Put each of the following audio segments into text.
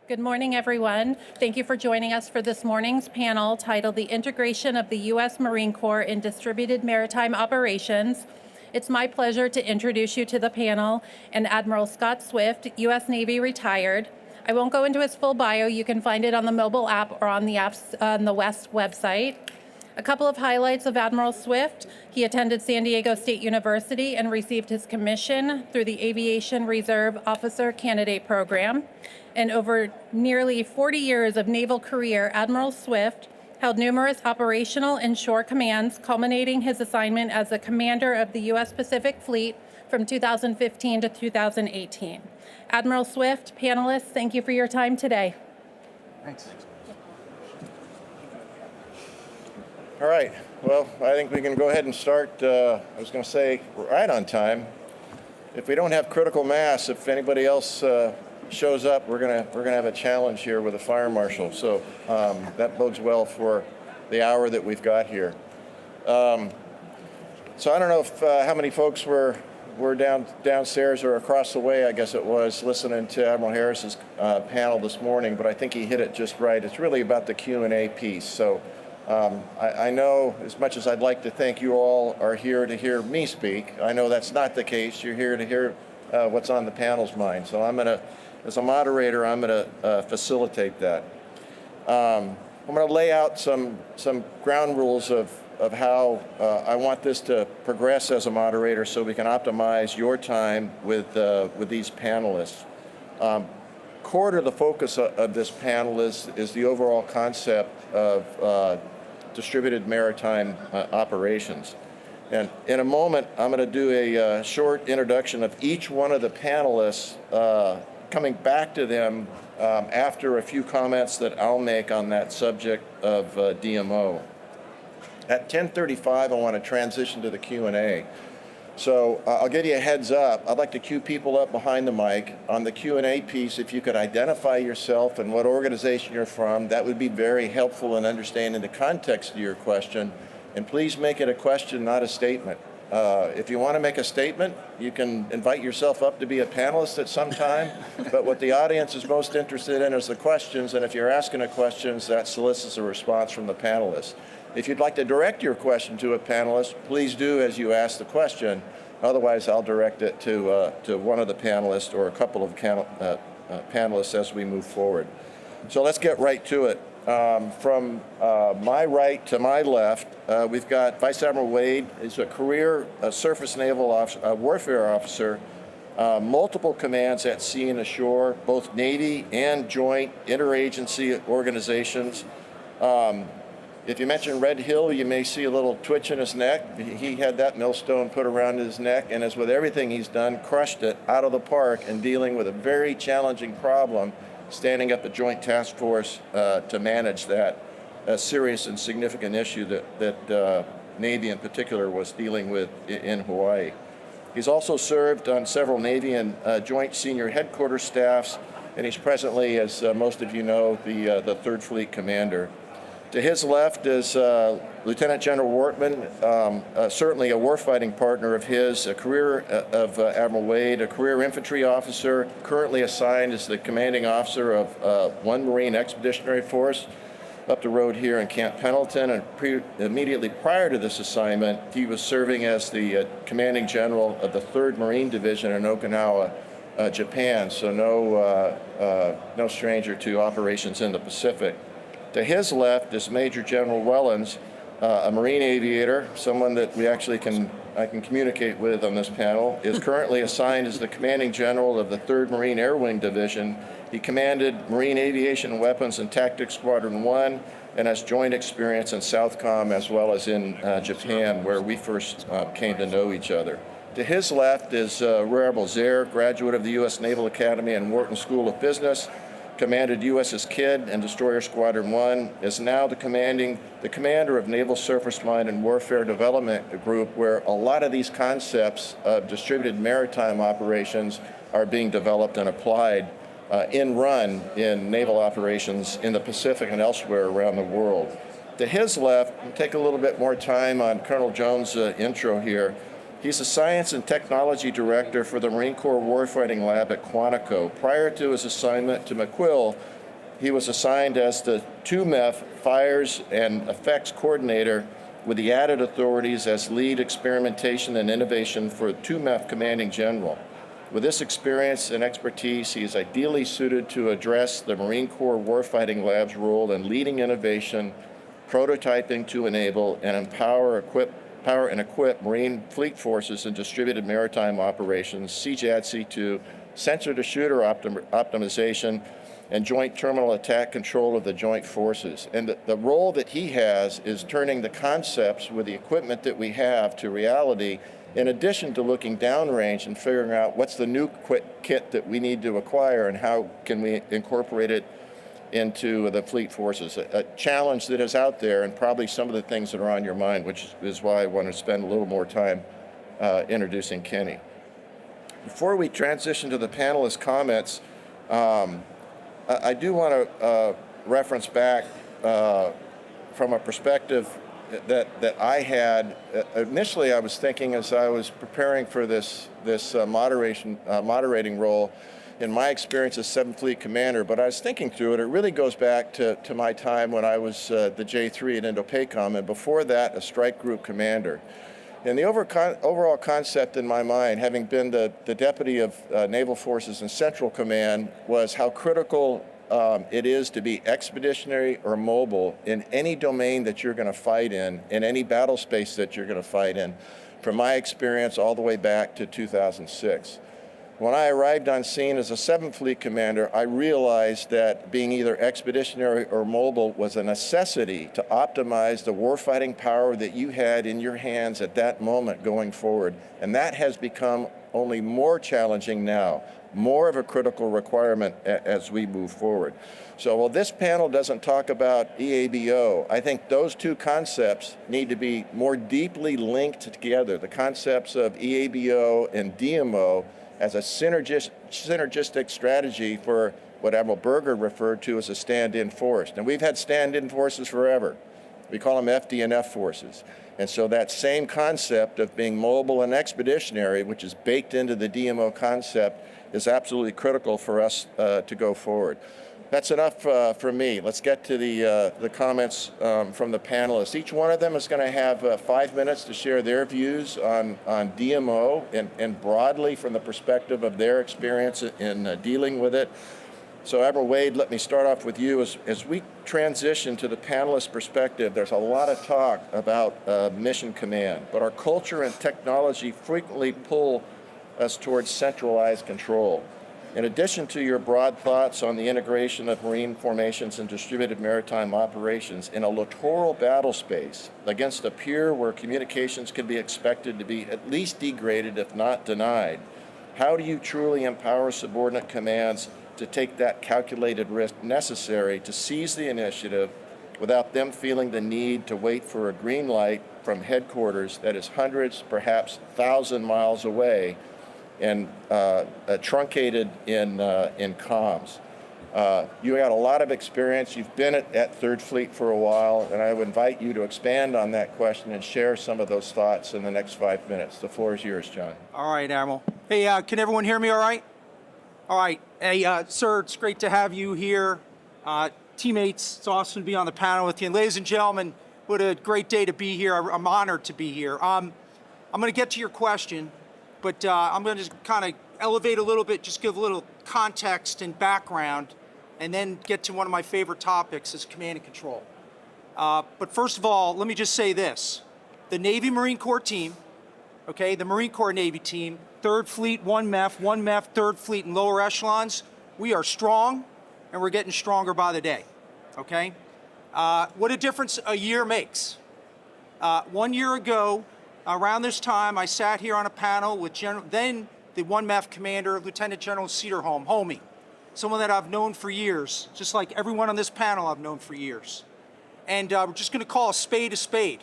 Good morning, everyone. Thank you for joining us for this morning's panel titled The Integration of the U.S. Marine Corps in Distributed Maritime Operations. It's my pleasure to introduce you to the panel and Admiral Scott Swift, U.S. Navy retired. I won't go into his full bio. You can find it on the mobile app or on the WEST website. A couple of highlights of Admiral Swift. He attended San Diego State University and received his commission through the Aviation Reserve Officer Candidate Program. And over nearly 40 years of naval career, Admiral Swift held numerous operational and shore commands, culminating his assignment as the commander of the U.S. Pacific Fleet from 2015 to 2018. Admiral Swift, panelists, thank you for your time today. Thanks. All right, well, I think we can go ahead and start, I was going to say, right on time. If we don't have critical mass, if anybody else shows up, we're gonna have a challenge here with a fire marshal. So that bodes well for the hour that we've got here. So I don't know if how many folks were downstairs or across the way, I guess it was, listening to Admiral Harris's panel this morning, but I think he hit it just right. It's really about the Q&A piece. So I know, as much as I'd like to think you all are here to hear me speak, I know that's not the case. You're here to hear what's on the panel's mind. So I'm gonna, as a moderator, I'm gonna facilitate that. I'm gonna lay out some ground rules of how I want this to progress as a moderator so we can optimize your time with these panelists. Core to the focus of this panel is the overall concept of distributed maritime operations. And in a moment, I'm going to do a short introduction of each one of the panelists, coming back to them after a few comments that I'll make on that subject of DMO. At 10:35, I want to transition to the Q&A. So I'll give you a heads up. I'd like to cue people up behind the mic. On the Q&A piece, if you could identify yourself and what organization you're from, that would be very helpful in understanding the context of your question. And please make it a question, not a statement. If you want to make a statement, you can invite yourself up to be a panelist at some time. But what the audience is most interested in is the questions. And if you're asking the questions, that solicits a response from the panelists. If you'd like to direct your question to a panelist, please do as you ask the question. Otherwise, I'll direct it to one of the panelists or a couple of panelists as we move forward. So let's get right to it. From my right to my left, we've got Vice Admiral Wade. He's a career surface naval warfare officer, multiple commands at sea and ashore, both Navy and joint interagency organizations. If you mention Red Hill, you may see a little twitch in his neck. He had that millstone put around his neck, and as with everything he's done, crushed it out of the park and dealing with a very challenging problem, standing up a joint task force to manage that serious and significant issue that Navy in particular was dealing with in Hawaii. He's also served on several Navy and joint senior headquarters staffs, and he's presently, as most of you know, the Third Fleet Commander. To his left is Lieutenant General Wortman, certainly a warfighting partner of his, a career of Admiral Wade, a career infantry officer, currently assigned as the commanding officer of 1 Marine Expeditionary Force up the road here in Camp Pendleton. And immediately prior to this assignment, he was serving as the commanding general of the 3rd Marine Division in Okinawa, Japan, so no stranger to operations in the Pacific. To his left is Major General Wellens, a Marine aviator, someone that I can communicate with on this panel, is currently assigned as the commanding general of the 3rd Marine Air Wing Division. He commanded Marine Aviation Weapons and Tactics Squadron 1 and has joint experience in Southcom as well as in Japan, where we first came to know each other. To his left is Rear Admiral Zaire, graduate of the U.S. Naval Academy and Wharton School of Business, commanded USS Kidd and Destroyer Squadron 1, is now the commander of Naval Surface Mine and Warfare Development Group, where a lot of these concepts of distributed maritime operations are being developed and applied in naval operations in the Pacific and elsewhere around the world. To his left, we'll take a little bit more time on Colonel Jones' intro here. He's the Science and Technology Director for the Marine Corps Warfighting Lab at Quantico. Prior to his assignment to McQuill, he was assigned as the 2MEF Fires and Effects Coordinator with the added authorities as Lead Experimentation and Innovation for 2MEF Commanding General. With this experience and expertise, he is ideally suited to address the Marine Corps Warfighting Lab's role in leading innovation, prototyping to enable and empower, and equip Marine Fleet Forces in distributed maritime operations, CJAD-C2, sensor-to-shooter optimization, and joint terminal attack control of the joint forces. And the role that he has is turning the concepts with the equipment that we have to reality, in addition to looking downrange and figuring out what's the new kit that we need to acquire and how can we incorporate it into the fleet forces. A challenge that is out there, and probably some of the things that are on your mind, which is why I want to spend a little more time introducing Kenny. Before we transition to the panelists' comments, I do want to reference back from a perspective that I had. Initially, I was thinking as I was preparing for this moderating role, in my experience as 7th Fleet Commander, but I was thinking through it. It really goes back to my time when I was the J3 at Indo-PACOM, and before that, a strike group commander. And the overall concept in my mind, having been the deputy of Naval Forces in Central Command, was how critical it is to be expeditionary or mobile in any domain that you're going to fight in any battle space that you're going to fight in, from my experience all the way back to 2006. When I arrived on scene as a 7th Fleet Commander, I realized that being either expeditionary or mobile was a necessity to optimize the warfighting power that you had in your hands at that moment going forward. And that has become only more challenging now, more of a critical requirement as we move forward. So while this panel doesn't talk about EABO, I think those two concepts need to be more deeply linked together, the concepts of EABO and DMO, as a synergistic strategy for what Admiral Berger referred to as a stand-in force. And we've had stand-in forces forever. We call them FD&F forces. And so that same concept of being mobile and expeditionary, which is baked into the DMO concept, is absolutely critical for us to go forward. That's enough for me. Let's get to the comments from the panelists. Each one of them is going to have 5 minutes to share their views on DMO and broadly from the perspective of their experience in dealing with it. So Admiral Wade, let me start off with you. As we transition to the panelist perspective, there's a lot of talk about mission command, but our culture and technology frequently pull us towards centralized control. In addition to your broad thoughts on the integration of Marine formations and distributed maritime operations in a littoral battle space against a pier where communications can be expected to be at least degraded, if not denied, how do you truly empower subordinate commands to take that calculated risk necessary to seize the initiative without them feeling the need to wait for a green light from headquarters that is hundreds, perhaps 1,000 miles away and truncated in comms? You got a lot of experience. You've been at 3rd Fleet for a while, and I would invite you to expand on that question and share some of those thoughts in the next 5 minutes. The floor is yours, John. All right, Admiral. Hey, can everyone hear me all right? All right. Hey, sir, it's great to have you here. Teammates, it's awesome to be on the panel with you. And ladies and gentlemen, what a great day to be here. I'm honored to be here. I'm going to get to your question, but I'm going to just kind of elevate a little bit, just give a little context and background, and then get to one of my favorite topics is command and control. But first of all, let me just say this. The Navy Marine Corps team, okay, the Marine Corps Navy team, 3rd Fleet, 1MEF, 3rd Fleet, and lower echelons, we are strong, and we're getting stronger by the day, okay? What a difference a year makes. 1 year ago, around this time, I sat here on a panel with then the 1MEF commander, Lieutenant General Cederholm, homie, someone that I've known for years, just like everyone on this panel I've known for years. And we're just gonna call a spade a spade.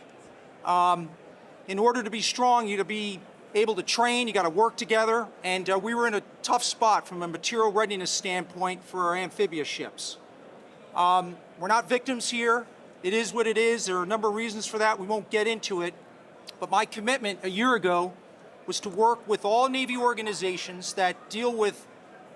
In order to be strong, you gotta be able to train, you gotta work together, and we were in a tough spot from a material readiness standpoint for our amphibious ships. We're not victims here. It is what it is. There are a number of reasons for that. We won't get into it. But my commitment a year ago was to work with all Navy organizations that deal with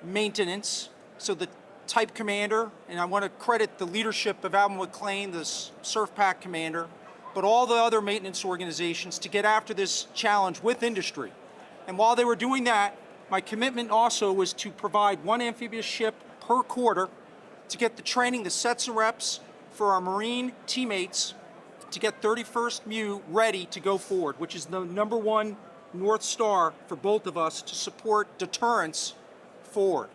maintenance, so the Type Commander, and I want to credit the leadership of Admiral McLean, the Surf Pack Commander, but all the other maintenance organizations to get after this challenge with industry. And while they were doing that, my commitment also was to provide one amphibious ship per quarter to get the training, the sets and reps for our Marine teammates to get 31st MEU ready to go forward, which is the #1 North Star for both of us to support deterrence forward.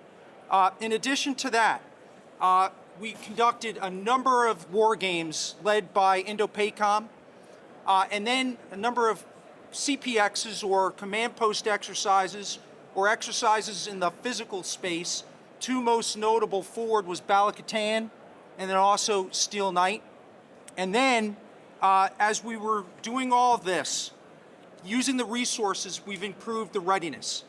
In addition to that, we conducted a number of war games led by Indo-PACOM, and then a number of CPXs, or command post exercises, or exercises in the physical space. Two most notable forward was Bala-Katan, and then also Steel Knight. And then, as we were doing all of this, using the resources, we've improved the readiness.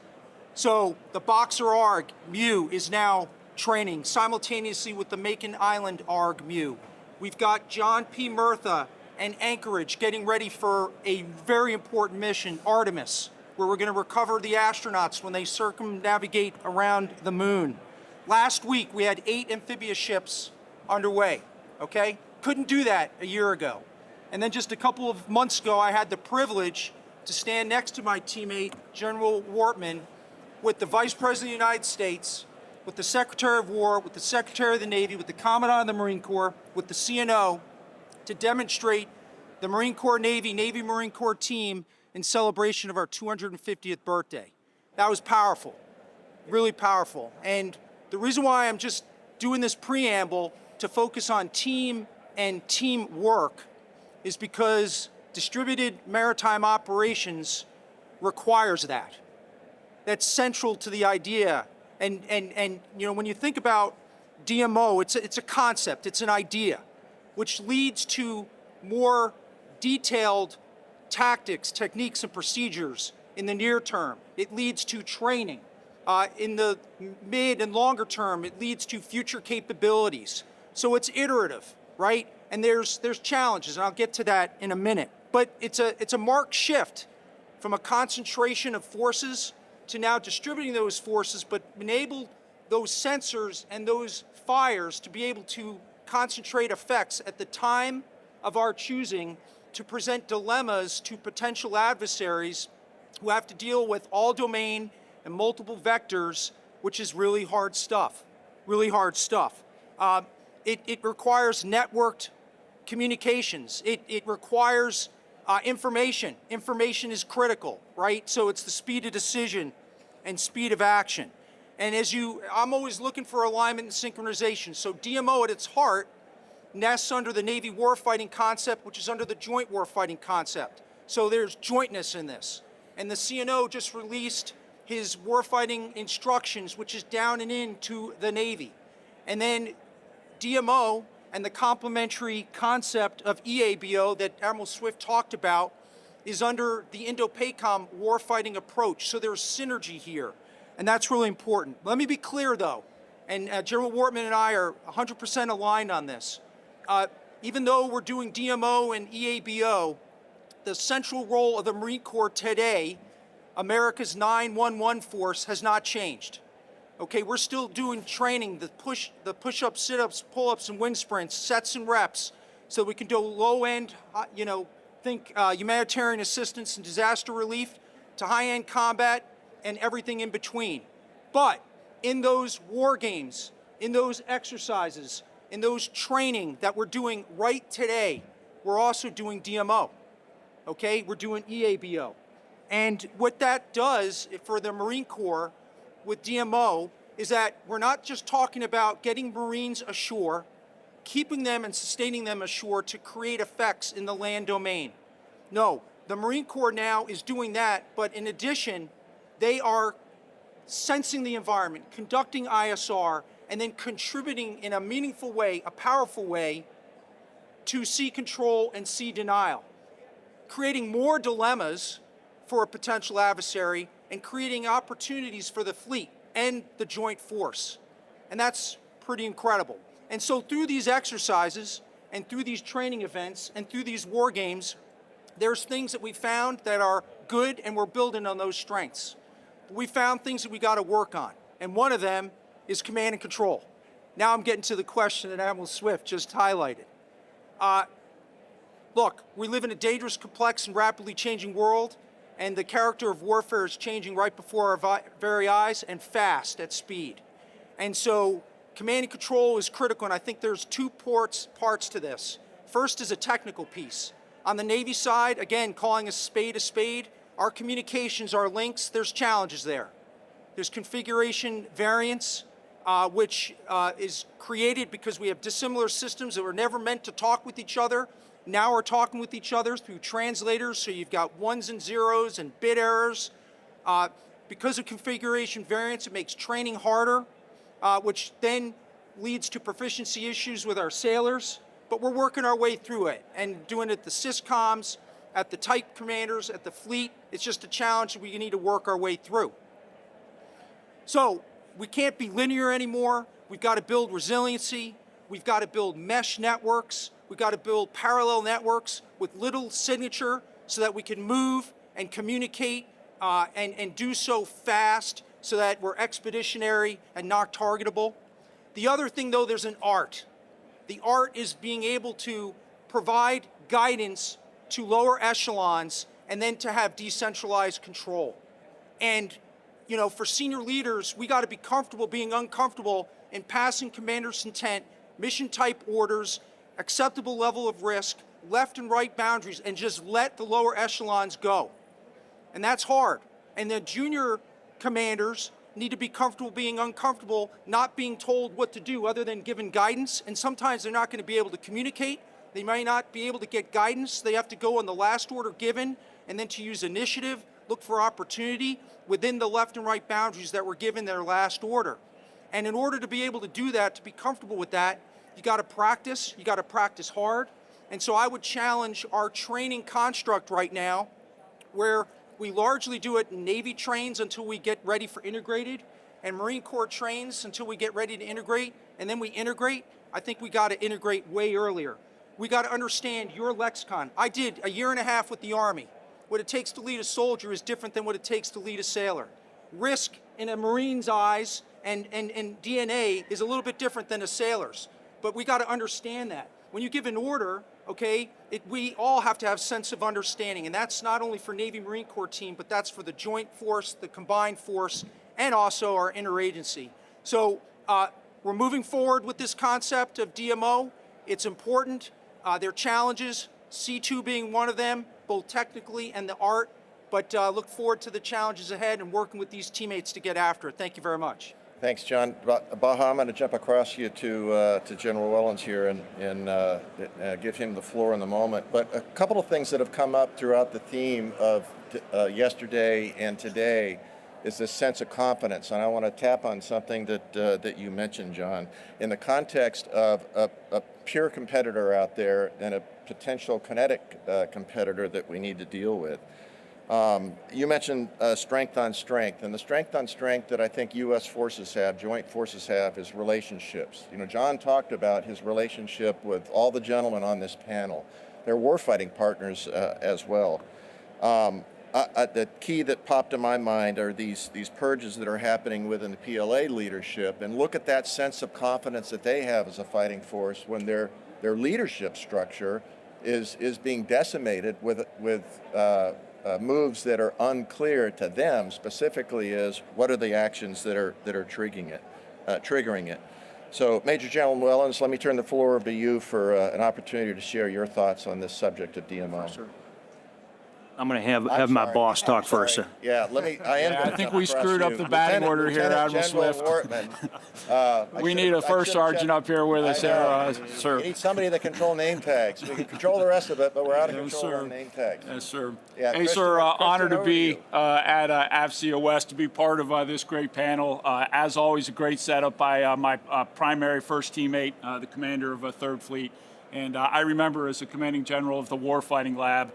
So the Boxer ARG MEU is now training simultaneously with the Macon Island ARG MEU. We've got John P. Murtha and Anchorage getting ready for a very important mission, Artemis, where we're going to recover the astronauts when they circumnavigate around the moon. Last week, we had 8 amphibious ships underway, okay? Couldn't do that a year ago. And then just a couple of months ago, I had the privilege to stand next to my teammate, General Wortman, with the Vice President of the United States, with the Secretary of War, with the Secretary of the Navy, with the Commandant of the Marine Corps, with the CNO, to demonstrate the Marine Corps Navy, Navy Marine Corps team in celebration of our 250th birthday. That was powerful, really powerful. And the reason why I'm just doing this preamble to focus on team and teamwork is because distributed maritime operations requires that. That's central to the idea. And you know, when you think about DMO, it's a concept, it's an idea, which leads to more detailed tactics, techniques, and procedures in the near term. It leads to training. In the mid and longer term, it leads to future capabilities. So it's iterative, right? And there's challenges, and I'll get to that in a minute. But it's a marked shift from a concentration of forces to now distributing those forces, but enable those sensors and those fires to be able to concentrate effects at the time of our choosing to present dilemmas to potential adversaries who have to deal with all domain and multiple vectors, which is really hard stuff, really hard stuff. It requires networked communications. It requires information. Information is critical, right? So it's the speed of decision and speed of action. And I'm always looking for alignment and synchronization. So DMO at its heart nests under the Navy warfighting concept, which is under the joint warfighting concept. So there's jointness in this. And the CNO just released his warfighting instructions, which is down and into the Navy. And then DMO and the complementary concept of EABO that Admiral Swift talked about is under the Indo-PACOM warfighting approach. So there's synergy here, and that's really important. Let me be clear, though, and General Wortman and I are 100% aligned on this. Even though we're doing DMO and EABO, the central role of the Marine Corps today, America's 911 force, has not changed. Okay, we're still doing training, the push-ups, sit-ups, pull-ups, and wing sprints, sets and reps, so we can do low-end, think humanitarian assistance and disaster relief, to high-end combat and everything in between. But in those war games, in those exercises, in those training that we're doing right today, we're also doing DMO, okay? We're doing EABO. And what that does for the Marine Corps with DMO is that we're not just talking about getting Marines ashore, keeping them and sustaining them ashore to create effects in the land domain. No, the Marine Corps now is doing that, but in addition, they are sensing the environment, conducting ISR, and then contributing in a meaningful way, a powerful way, to sea control and sea denial, creating more dilemmas for a potential adversary and creating opportunities for the fleet and the joint force. And that's pretty incredible. And so through these exercises and through these training events and through these war games, there's things that we found that are good, and we're building on those strengths. But we found things that we got to work on, and one of them is command and control. Now I'm getting to the question that Admiral Swift just highlighted. Look, we live in a dangerous, complex, and rapidly changing world, and the character of warfare is changing right before our very eyes and fast at speed. And so command and control is critical, and I think there's two parts to this. First is a technical piece. On the Navy side, again, calling a spade, our communications, our links, there's challenges there. There's configuration variance, which is created because we have dissimilar systems that were never meant to talk with each other. Now we're talking with each other through translators, so you've got ones and zeros and bit errors. Because of configuration variance, it makes training harder, which then leads to proficiency issues with our sailors. But we're working our way through it and doing it at the syscoms, at the type commanders, at the fleet. It's just a challenge that we need to work our way through. So we can't be linear anymore. We've got to build resiliency. We've got to build mesh networks. We've got to build parallel networks with little signature so that we can move and communicate and do so fast so that we're expeditionary and not targetable. The other thing, though, there's an art. The art is being able to provide guidance to lower echelons and then to have decentralized control. And, you know, for senior leaders, we got to be comfortable being uncomfortable in passing commander's intent, mission type orders, acceptable level of risk, left and right boundaries, and just let the lower echelons go. And that's hard. And the junior commanders need to be comfortable being uncomfortable, not being told what to do other than given guidance. And sometimes they're not going to be able to communicate. They might not be able to get guidance. They have to go on the last order given and then to use initiative, look for opportunity within the left and right boundaries that were given their last order. And in order to be able to do that, to be comfortable with that, you got to practice hard. And so I would challenge our training construct right now, where we largely do it in Navy trains until we get ready for integrated, and Marine Corps trains until we get ready to integrate, and then we integrate. I think we got to integrate way earlier. We got to understand your lexicon. I did a year and a half with the Army. What it takes to lead a soldier is different than what it takes to lead a sailor. Risk in a Marine's eyes and DNA is a little bit different than a sailor's. But we got to understand that. When you give an order, okay, we all have to have sense of understanding, and that's not only for Navy Marine Corps team, but that's for the joint force, the combined force, and also our interagency. So we're moving forward with this concept of DMO. It's important. There are challenges, C2 being one of them, both technically and the art, but look forward to the challenges ahead and working with these teammates to get after it. Thank you very much. Thanks, John. Baha, I'm going to jump across you to General Wellens here and give him the floor in a moment. But a couple of things that have come up throughout the theme of yesterday and today is this sense of confidence. And I want to tap on something that you mentioned, John, in the context of a pure competitor out there and a potential kinetic competitor that we need to deal with. You mentioned strength on strength, and the strength on strength that I think U.S. forces have, joint forces have, is relationships. You know, John talked about his relationship with all the gentlemen on this panel. They're warfighting partners as well. The key that popped in my mind are these purges that are happening within the PLA leadership, and look at that sense of confidence that they have as a fighting force when their leadership structure is being decimated with moves that are unclear to them. Specifically, is what are the actions that are triggering it. So, Major General Wellens, let me turn the floor over to you for an opportunity to share your thoughts on this subject of DMO. Sure. I'm going to have my boss talk first. Yeah, I think we screwed up the batting order here, Admiral Swift. We need a first sergeant up here with us, sir. We need somebody that control name tags. We can control the rest of it, but we're out of control on name tags. Yes, sir. Yeah, hey, sir, honored to be at AFCEA West, to be part of this great panel. As always, a great setup by my primary first teammate, the commander of 3rd Fleet. And I remember as a commanding general of the Warfighting Lab,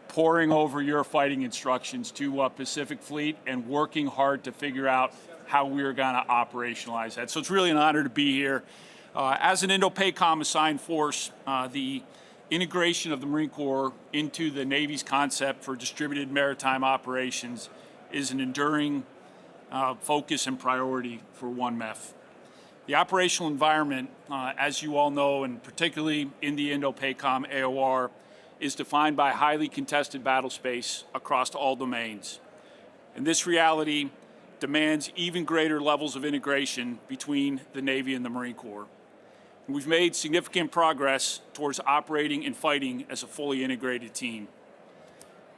poring over your fighting instructions to Pacific Fleet and working hard to figure out how we were going to operationalize that. So it's really an honor to be here. As an Indo-PACOM assigned force, the integration of the Marine Corps into the Navy's concept for distributed maritime operations is an enduring focus and priority for 1MEF. The operational environment, as you all know, and particularly in the Indo-PACOM AOR, is defined by highly contested battle space across all domains. And this reality demands even greater levels of integration between the Navy and the Marine Corps. And we've made significant progress towards operating and fighting as a fully integrated team.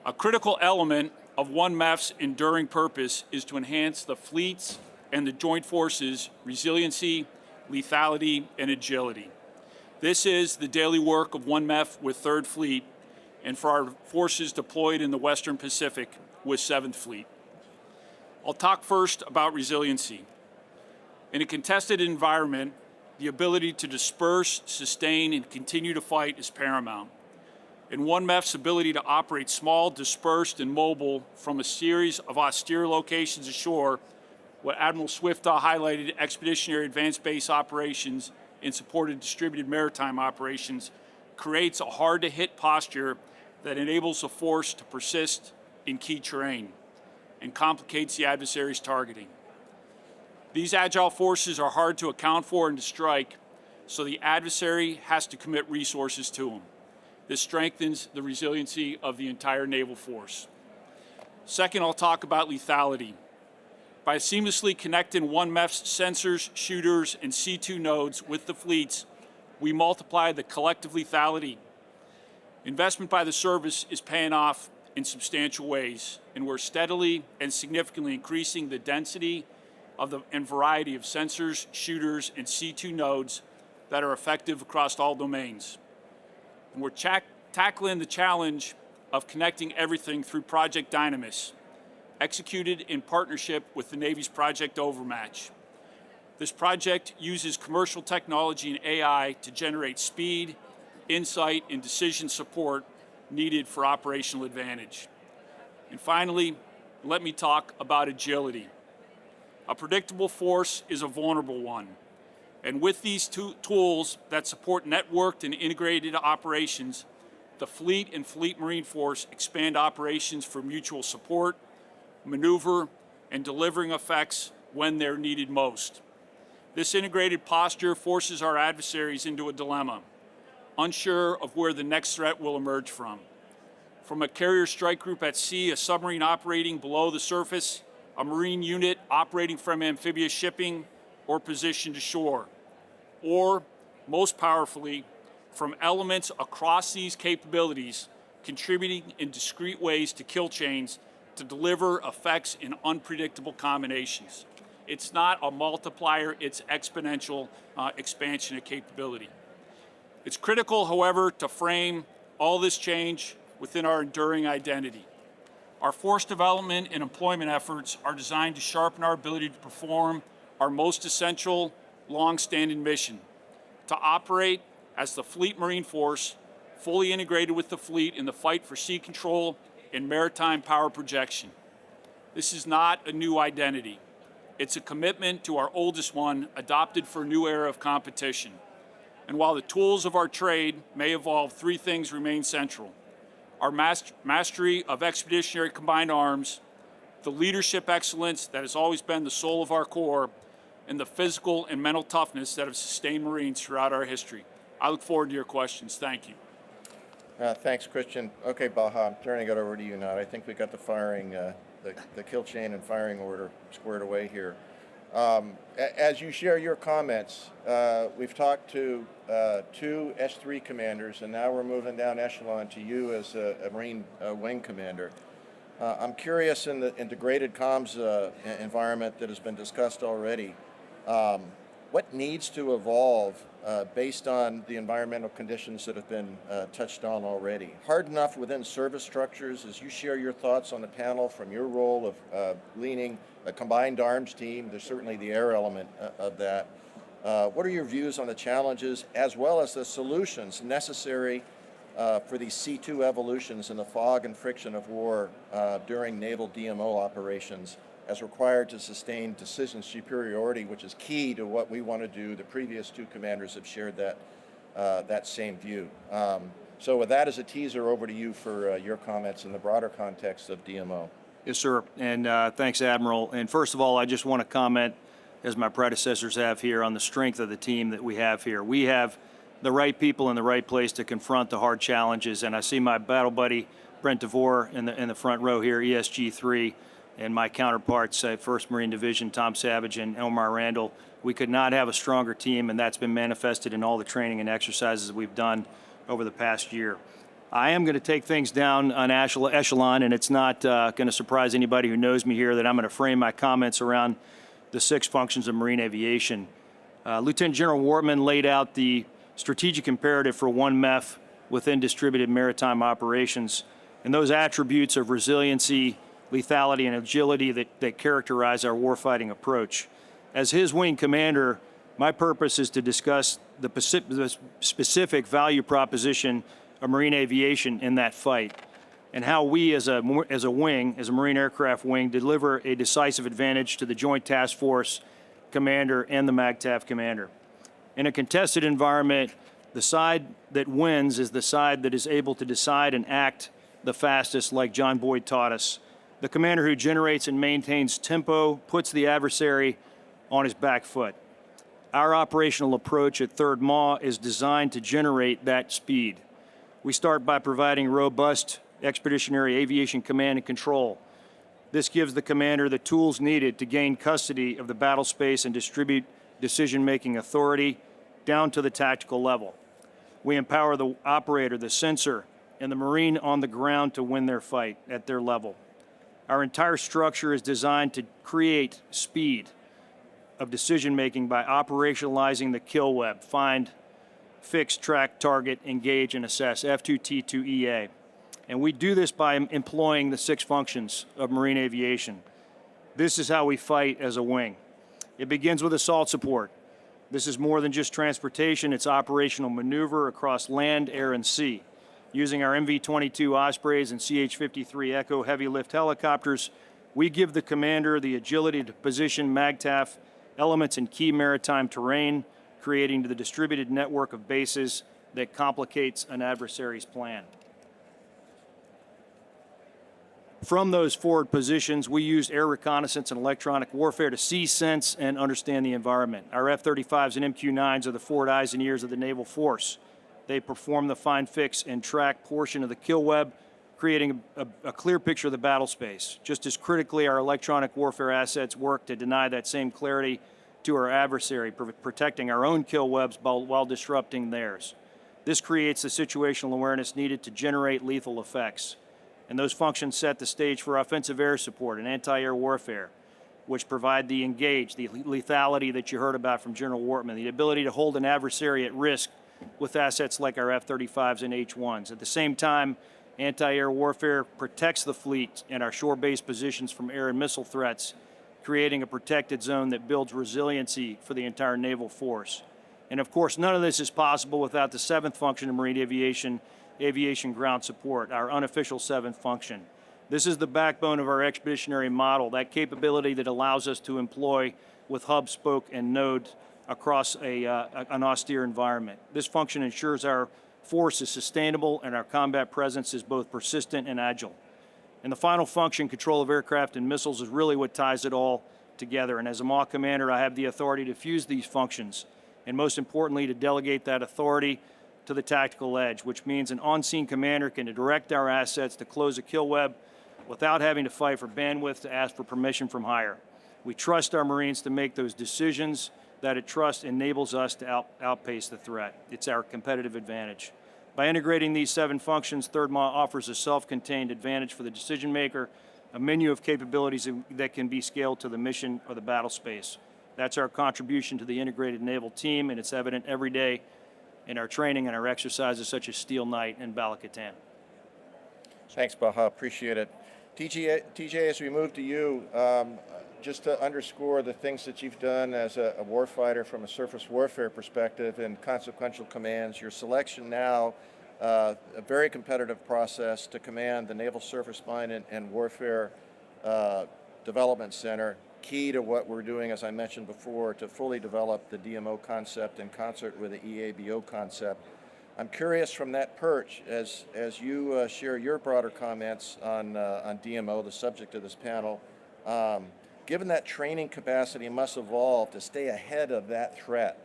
A critical element of 1MEF's enduring purpose is to enhance the fleet's and the joint forces' resiliency, lethality, and agility. This is the daily work of 1MEF with 3rd Fleet, and for our forces deployed in the Western Pacific with 7th Fleet. I'll talk first about resiliency. In a contested environment, the ability to disperse, sustain, and continue to fight is paramount. And 1MEF's ability to operate small, dispersed, and mobile from a series of austere locations ashore, what Admiral Swift highlighted, expeditionary advanced base operations in support of distributed maritime operations, creates a hard-to-hit posture that enables a force to persist in key terrain and complicates the adversary's targeting. These agile forces are hard to account for and to strike, so the adversary has to commit resources to them. This strengthens the resiliency of the entire naval force. Second, I'll talk about lethality. By seamlessly connecting 1MEF's sensors, shooters, and C2 nodes with the fleets, we multiply the collective lethality. Investment by the service is paying off in substantial ways, and we're steadily and significantly increasing the density and variety of sensors, shooters, and C2 nodes that are effective across all domains. And we're tackling the challenge of connecting everything through Project Dynamis, executed in partnership with the Navy's Project Overmatch. This project uses commercial technology and AI to generate speed, insight, and decision support needed for operational advantage. And finally, let me talk about agility. A predictable force is a vulnerable one. And with these two tools that support networked and integrated operations, the Fleet and Fleet Marine Force expand operations for mutual support, maneuver, and delivering effects when they're needed most. This integrated posture forces our adversaries into a dilemma, unsure of where the next threat will emerge from. From a carrier strike group at sea, a submarine operating below the surface, a marine unit operating from amphibious shipping or positioned ashore, or, most powerfully, from elements across these capabilities contributing in discrete ways to kill chains to deliver effects in unpredictable combinations. It's not a multiplier, it's exponential expansion of capability. It's critical, however, to frame all this change within our enduring identity. Our force development and employment efforts are designed to sharpen our ability to perform our most essential, long-standing mission, to operate as the Fleet Marine Force, fully integrated with the fleet in the fight for sea control and maritime power projection. This is not a new identity. It's a commitment to our oldest one, adopted for a new era of competition. And while the tools of our trade may evolve, 3 things remain central: our mastery of expeditionary combined arms, the leadership excellence that has always been the soul of our Corps, and the physical and mental toughness that have sustained Marines throughout our history. I look forward to your questions. Thank you. Thanks, Christian. Okay, Baha, I'm turning it over to you now. I think we got the firing, the kill chain and firing order squared away here. As you share your comments, we've talked to 2 S3 commanders, and now we're moving down echelon to you as a Marine wing commander. I'm curious, in the integrated comms environment that has been discussed already, what needs to evolve based on the environmental conditions that have been touched on already? Hard enough within service structures, as you share your thoughts on the panel from your role of leading a combined arms team, there's certainly the air element of that. What are your views on the challenges as well as the solutions necessary for these C2 evolutions in the fog and friction of war during naval DMO operations, as required to sustain decision superiority, which is key to what we want to do? The previous 2 commanders have shared that same view. So with that as a teaser, over to you for your comments in the broader context of DMO. Yes, sir. And thanks, Admiral. And first of all, I just want to comment, as my predecessors have here, on the strength of the team that we have here. We have the right people in the right place to confront the hard challenges. And I see my battle buddy, Brent DeVore, in the front row here, ESG3, and my counterparts at 1st Marine Division, Tom Savage and Elmar Randall. We could not have a stronger team, and that's been manifested in all the training and exercises we've done over the past year. I am going to take things down an echelon, and it's not going to surprise anybody who knows me here that I'm going to frame my comments around the 6 functions of marine aviation. Lieutenant General Wortman laid out the strategic imperative for one MEF within distributed maritime operations, and those attributes of resiliency, lethality, and agility that characterize our warfighting approach. As his wing commander, my purpose is to discuss the specific value proposition of marine aviation in that fight, and how we as a wing, as a Marine aircraft wing, deliver a decisive advantage to the Joint Task Force commander and the MAGTF commander. In a contested environment, the side that wins is the side that is able to decide and act the fastest, like John Boyd taught us. The commander who generates and maintains tempo puts the adversary on his back foot. Our operational approach at 3rd MAW is designed to generate that speed. We start by providing robust expeditionary aviation command and control. This gives the commander the tools needed to gain custody of the battle space and distribute decision-making authority down to the tactical level. We empower the operator, the sensor, and the Marine on the ground to win their fight at their level. Our entire structure is designed to create speed of decision-making by operationalizing the kill web: find, fix, track, target, engage, and assess, F2T2EA. And we do this by employing the 6 functions of marine aviation. This is how we fight as a wing. It begins with assault support. This is more than just transportation, it's operational maneuver across land, air, and sea. Using our MV-22 Ospreys and CH-53 Echo heavy lift helicopters, we give the commander the agility to position MAGTF elements in key maritime terrain, creating the distributed network of bases that complicates an adversary's plan. From those forward positions, we use air reconnaissance and electronic warfare to see, sense, and understand the environment. Our F-35s and MQ-9s are the forward eyes and ears of the naval force. They perform the find, fix, and track portion of the kill web, creating a clear picture of the battle space. Just as critically, our electronic warfare assets work to deny that same clarity to our adversary, protecting our own kill webs while disrupting theirs. This creates the situational awareness needed to generate lethal effects. And those functions set the stage for offensive air support and anti-air warfare, which provide the engage, the lethality that you heard about from General Wortman, the ability to hold an adversary at risk with assets like our F-35s and H-1s. At the same time, anti-air warfare protects the fleet and our shore-based positions from air and missile threats, creating a protected zone that builds resiliency for the entire naval force. And of course, none of this is possible without the 7th function of marine aviation, aviation ground support, our unofficial 7th function. This is the backbone of our expeditionary model, that capability that allows us to employ with hub, spoke, and node across an austere environment. This function ensures our force is sustainable and our combat presence is both persistent and agile. And the final function, control of aircraft and missiles, is really what ties it all together. And as a MAW commander, I have the authority to fuse these functions, and most importantly, to delegate that authority to the tactical edge, which means an on-scene commander can direct our assets to close a kill web without having to fight for bandwidth to ask for permission from higher. We trust our Marines to make those decisions. That trust enables us to outpace the threat. It's our competitive advantage. By integrating these 7 functions, 3rd MAW offers a self-contained advantage for the decision maker, a menu of capabilities that can be scaled to the mission or the battle space. That's our contribution to the integrated naval team, and it's evident every day in our training and our exercises such as Steel Night and Bala-Katan. Thanks, Baha. Appreciate it. TJ, as we move to you, just to underscore the things that you've done as a warfighter from a surface warfare perspective and consequential commands, your selection now, a very competitive process to command the Naval Surface Mine and Warfare Development Center, key to what we're doing, as I mentioned before, to fully develop the DMO concept in concert with the EABO concept. I'm curious from that perch, as you share your broader comments on DMO, the subject of this panel, given that training capacity must evolve to stay ahead of that threat,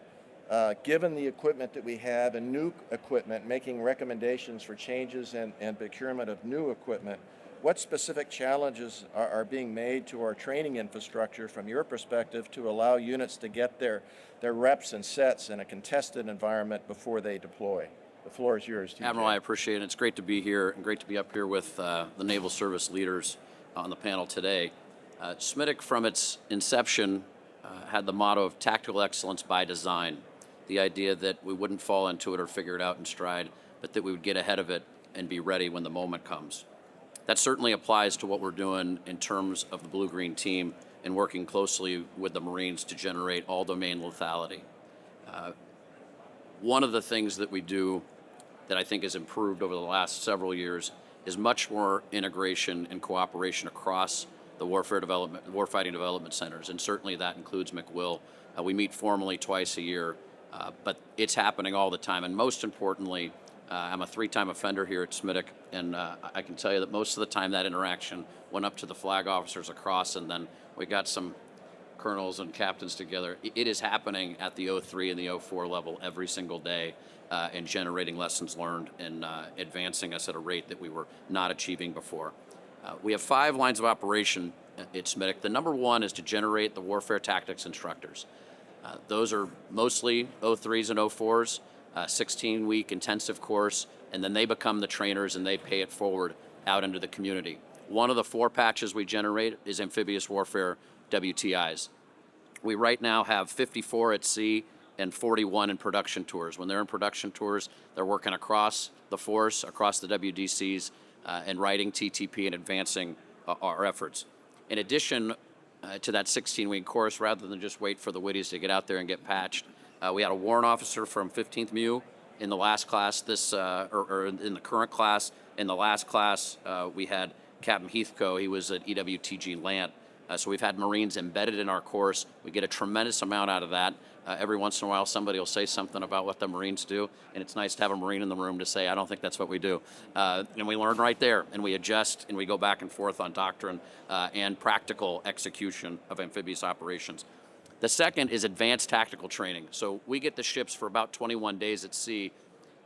given the equipment that we have and new equipment, making recommendations for changes and procurement of new equipment, what specific challenges are being made to our training infrastructure from your perspective to allow units to get their reps and sets in a contested environment before they deploy? The floor is yours, TJ. Admiral, I appreciate it. It's great to be here and great to be up here with the Naval Service leaders on the panel today. SMITIC, from its inception, had the motto of tactical excellence by design. The idea that we wouldn't fall into it or figure it out in stride, but that we would get ahead of it and be ready when the moment comes. That certainly applies to what we're doing in terms of the blue-green team and working closely with the Marines to generate all-domain lethality. One of the things that we do that I think has improved over the last several years is much more integration and cooperation across the warfighting development centers, and certainly that includes McWill. We meet formally twice a year, but it's happening all the time. And most importantly, I'm a 3-time offender here at SMITIC, and I can tell you that most of the time that interaction went up to the flag officers across, and then we got some colonels and captains together. It is happening at the 03 and the 04 level every single day, and generating lessons learned and advancing us at a rate that we were not achieving before. We have 5 lines of operation at SMITIC. The number one is to generate the warfare tactics instructors. Those are mostly 03s and 04s, 16-week intensive course, and then they become the trainers and they pay it forward out into the community. One of the 4 patches we generate is amphibious warfare WTIs. We right now have 54 at sea and 41 in production tours. When they're in production tours, they're working across the force, across the WDCs, and writing TTP and advancing our efforts. In addition to that 16-week course, rather than just wait for the Whitties to get out there and get patched, we had a warrant officer from 15th MU in the last class, or in the current class. In the last class, we had Captain Heathcote. He was at EWTG Lant. So we've had Marines embedded in our course. We get a tremendous amount out of that. Every once in a while, somebody will say something about what the Marines do, and it's nice to have a Marine in the room to say, I don't think that's what we do. And we learn right there, and we adjust, and we go back and forth on doctrine and practical execution of amphibious operations. The second is advanced tactical training. So we get the ships for about 21 days at sea,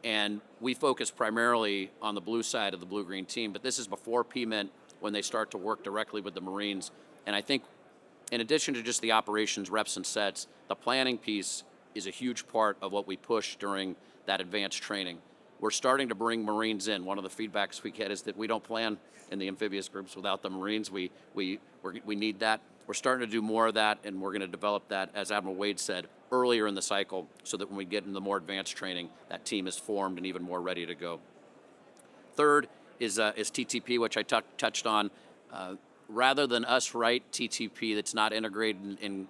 and we focus primarily on the blue side of the blue-green team, but this is before PMINT, when they start to work directly with the Marines. And I think in addition to just the operations reps and sets, the planning piece is a huge part of what we push during that advanced training. We're starting to bring Marines in. One of the feedbacks we get is that we don't plan in the amphibious groups without the Marines. We need that. We're starting to do more of that, and we're going to develop that, as Admiral Wade said, earlier in the cycle, so that when we get into the more advanced training, that team is formed and even more ready to go. Third is TTP, which I touched on. Rather than us write TTP that's not integrated and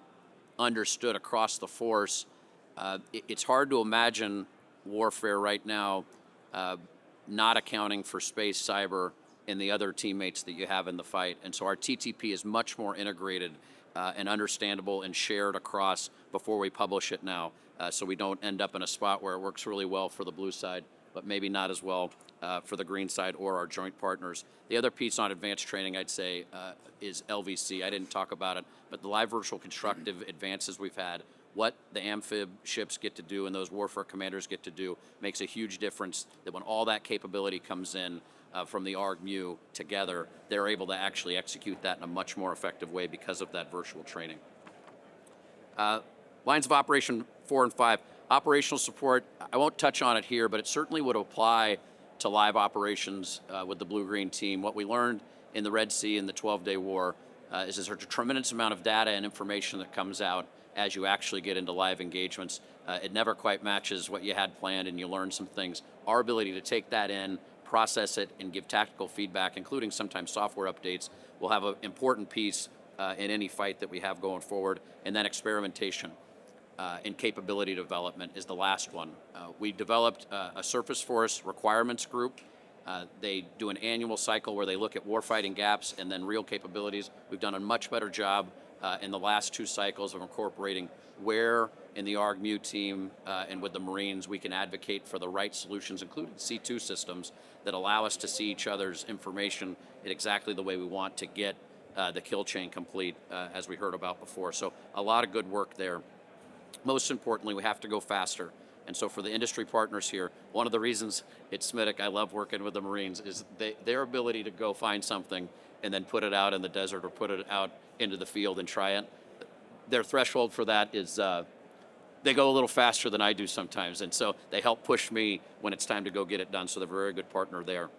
understood across the force, it's hard to imagine warfare right now not accounting for space, cyber, and the other teammates that you have in the fight. And so our TTP is much more integrated and understandable and shared across before we publish it now, so we don't end up in a spot where it works really well for the blue side, but maybe not as well for the green side or our joint partners. The other piece on advanced training, I'd say, is LVC. I didn't talk about it, but the live virtual constructive advances we've had, what the amphib ships get to do and those warfare commanders get to do makes a huge difference, that when all that capability comes in from the ARG-MU together, they're able to actually execute that in a much more effective way because of that virtual training. Lines of operation 4 and 5. Operational support, I won't touch on it here, but it certainly would apply to live operations with the blue-green team. What we learned in the Red Sea in the 12-day war is there's a tremendous amount of data and information that comes out as you actually get into live engagements. It never quite matches what you had planned, and you learn some things. Our ability to take that in, process it, and give tactical feedback, including sometimes software updates, will have an important piece in any fight that we have going forward. And then experimentation and capability development is the last one. We developed a surface force requirements group. They do an annual cycle where they look at warfighting gaps and then real capabilities. We've done a much better job in the last 2 cycles of incorporating where in the ARG-MU team and with the Marines we can advocate for the right solutions, including C2 systems that allow us to see each other's information in exactly the way we want to get the kill chain complete, as we heard about before. So a lot of good work there. Most importantly, we have to go faster. And so for the industry partners here, one of the reasons at SMITIC I love working with the Marines is their ability to go find something and then put it out in the desert or put it out into the field and try it. Their threshold for that is they go a little faster than I do sometimes. And so they help push me when it's time to go get it done. So they're a very good partner there.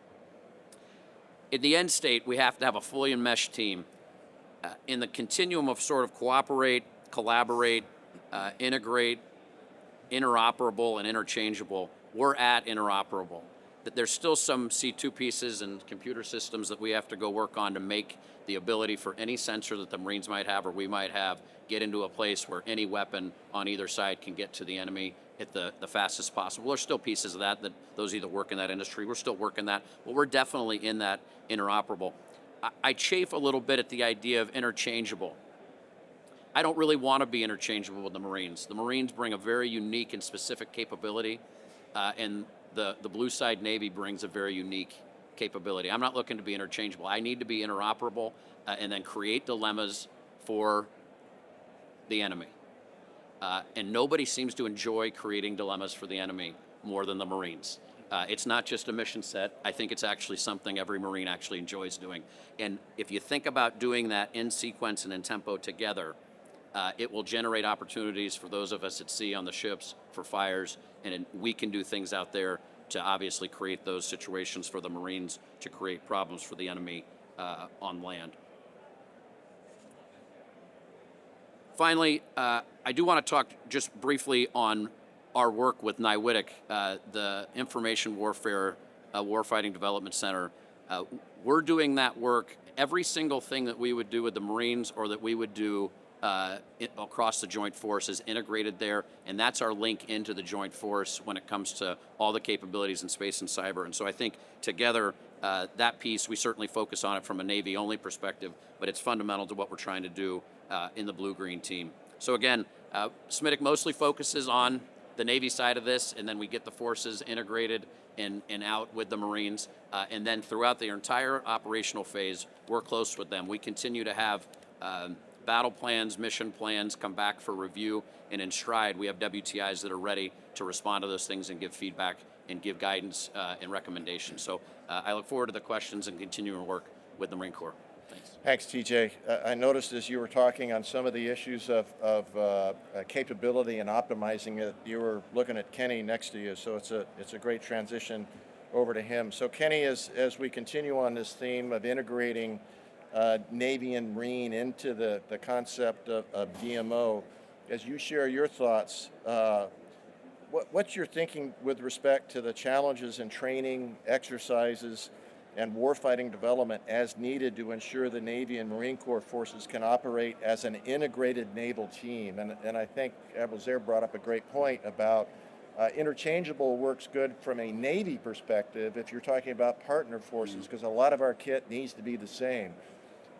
In the end state, we have to have a fully enmeshed team. In the continuum of sort of cooperate, collaborate, integrate, interoperable, and interchangeable, we're at interoperable. There's still some C2 pieces and computer systems that we have to go work on to make the ability for any sensor that the Marines might have or we might have get into a place where any weapon on either side can get to the enemy at the fastest possible. There's still pieces of that those either work in that industry. We're still working that, but we're definitely in that interoperable. I chafe a little bit at the idea of interchangeable. I don't really want to be interchangeable with the Marines. The Marines bring a very unique and specific capability, and the Blue Side Navy brings a very unique capability. I'm not looking to be interchangeable. I need to be interoperable and then create dilemmas for the enemy. And nobody seems to enjoy creating dilemmas for the enemy more than the Marines. It's not just a mission set. I think it's actually something every Marine actually enjoys doing. And if you think about doing that in sequence and in tempo together, it will generate opportunities for those of us at sea on the ships for fires, and we can do things out there to obviously create those situations for the Marines to create problems for the enemy on land. Finally, I do want to talk just briefly on our work with NIWIDIC, the Information Warfare Warfighting Development Center. We're doing that work. Every single thing that we would do with the Marines or that we would do across the Joint Force is integrated there, and that's our link into the Joint Force when it comes to all the capabilities in space and cyber. And so I think together, that piece, we certainly focus on it from a Navy-only perspective, but it's fundamental to what we're trying to do in the Blue-Green team. So again, SMITIC mostly focuses on the Navy side of this, and then we get the forces integrated and out with the Marines. And then throughout the entire operational phase, we're close with them. We continue to have battle plans, mission plans come back for review, and in stride, we have WTIs that are ready to respond to those things and give feedback and give guidance and recommendations. So I look forward to the questions and continuing to work with the Marine Corps. Thanks, TJ. I noticed as you were talking on some of the issues of capability and optimizing it, you were looking at Kenny next to you, so it's a great transition over to him. So Kenny, as we continue on this theme of integrating Navy and Marine into the concept of DMO, as you share your thoughts, what's your thinking with respect to the challenges in training, exercises, and warfighting development as needed to ensure the Navy and Marine Corps forces can operate as an integrated naval team? And I think Admiral Zaire brought up a great point about interchangeable works good from a Navy perspective if you're talking about partner forces, because a lot of our kit needs to be the same.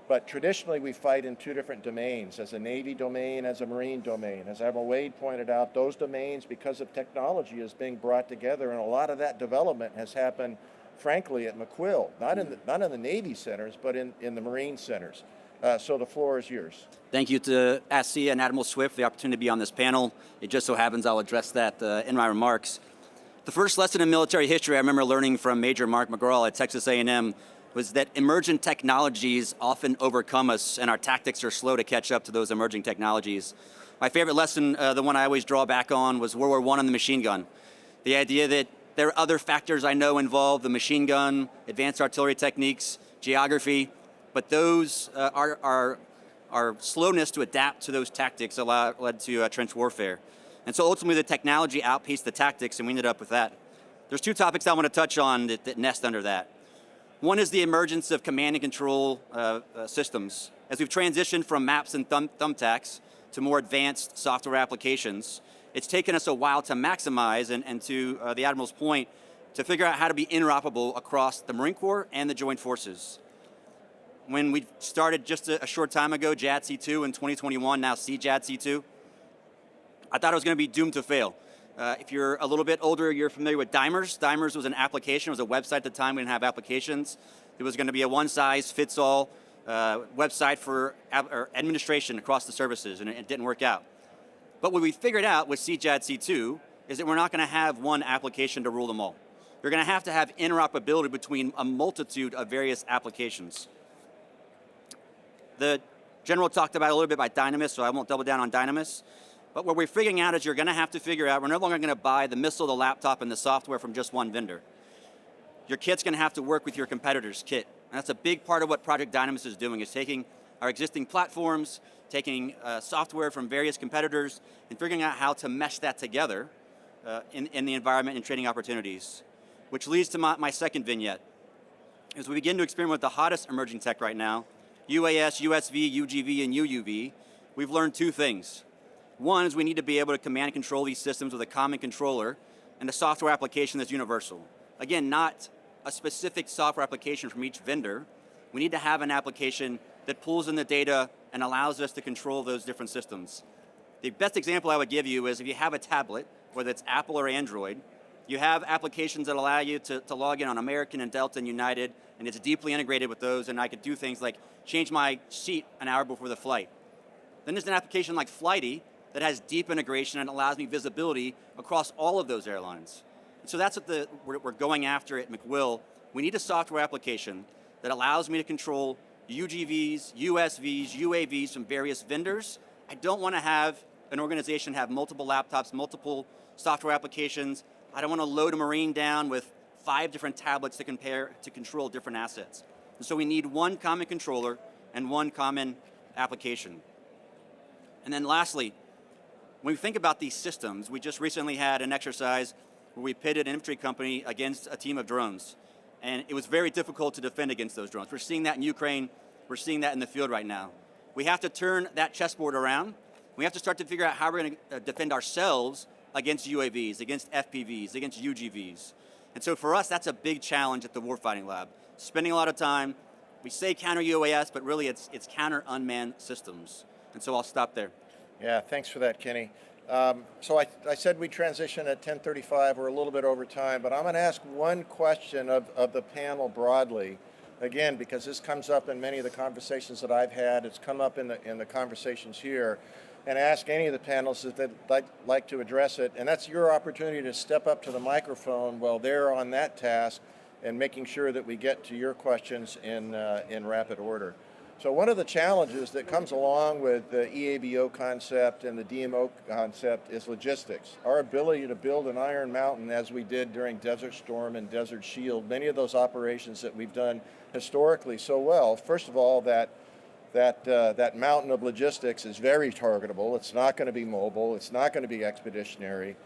But traditionally, we fight in two different domains, as a Navy domain, as a Marine domain. As Admiral Wade pointed out, those domains, because of technology, is being brought together, and a lot of that development has happened, frankly, at McQuill, not in the Navy centers, but in the Marine centers. So the floor is yours. Thank you to ASCIA and Admiral Swift for the opportunity to be on this panel. It just so happens I'll address that in my remarks. The first lesson in military history I remember learning from Major Mark McGraw at Texas A&M was that emergent technologies often overcome us, and our tactics are slow to catch up to those emerging technologies. My favorite lesson, the one I always draw back on, was World War I and the machine gun. The idea that there are other factors I know involved, the machine gun, advanced artillery techniques, geography, but those our slowness to adapt to those tactics led to trench warfare. And so ultimately the technology outpaced the tactics, and we ended up with that. There's two topics I want to touch on that nest under that. One is the emergence of command and control systems. As we've transitioned from maps and thumbtacks to more advanced software applications, it's taken us a while to maximize, and to the Admiral's point, to figure out how to be interoperable across the Marine Corps and the Joint Forces. when we started just a short time ago, JADC2 in 2021, now CJADC2, I thought it was going to be doomed to fail. If you're a little bit older, you're familiar with Dimers. Dimers was an application, it was a website at the time. We didn't have applications. It was going to be a one-size-fits-all website for administration across the services, and it didn't work out. But what we figured out with CJADC2 is that we're not going to have one application to rule them all. You're going to have interoperability between a multitude of various applications. The general talked about a little bit about Dynamis, so I won't double down on Dynamis. But what we're figuring out is you're going to have to figure out, we're no longer going to buy the missile, the laptop, and the software from just one vendor. Your kit's going to have to work with your competitor's kit. And that's a big part of what Project Dynamis is doing, is taking our existing platforms, taking software from various competitors, and figuring out how to mesh that together in the environment and training opportunities. Which leads to my second vignette. As we begin to experiment with the hottest emerging tech right now, UAS, USV, UGV, and UUV, we've learned two things. One is we need to be able to command and control these systems with a common controller and a software application that's universal. Again, not a specific software application from each vendor. We need to have an application that pulls in the data and allows us to control those different systems. The best example I would give you is if you have a tablet, whether it's Apple or Android, you have applications that allow you to log in on American and Delta and United, and it's deeply integrated with those, and I could do things like change my seat an hour before the flight. Then there's an application like Flighty that has deep integration and allows me visibility across all of those airlines. And so that's what we're going after at McWill. We need a software application that allows me to control UGVs, USVs, UAVs from various vendors. I don't want to have an organization have multiple laptops, multiple software applications. I don't want to load a Marine down with 5 different tablets to control different assets. And so we need one common controller and one common application. And then lastly, when we think about these systems, we just recently had an exercise where we pitted an infantry company against a team of drones. And it was very difficult to defend against those drones. We're seeing that in Ukraine. We're seeing that in the field right now. We have to turn that chessboard around. We have to start to figure out how we're going to defend ourselves against UAVs, against FPVs, against UGVs. And so for us, that's a big challenge at the Warfighting Lab. Spending a lot of time, we say counter UAS, but really it's counter unmanned systems. And so I'll stop there. Yeah, thanks for that, Kenny. So I said we transition at 10:35. We're a little bit over time, but I'm going to ask one question of the panel broadly. Again, because this comes up in many of the conversations that I've had, it's come up in the conversations here, and ask any of the panelists if they'd like to address it. And that's your opportunity to step up to the microphone while they're on that task and making sure that we get to your questions in rapid order. So one of the challenges that comes along with the EABO concept and the DMO concept is logistics. Our ability to build an Iron Mountain, as we did during Desert Storm and Desert Shield, many of those operations that we've done historically so well. First of all, that mountain of logistics is very targetable. It's not going to be mobile. It's not going to be expeditionary.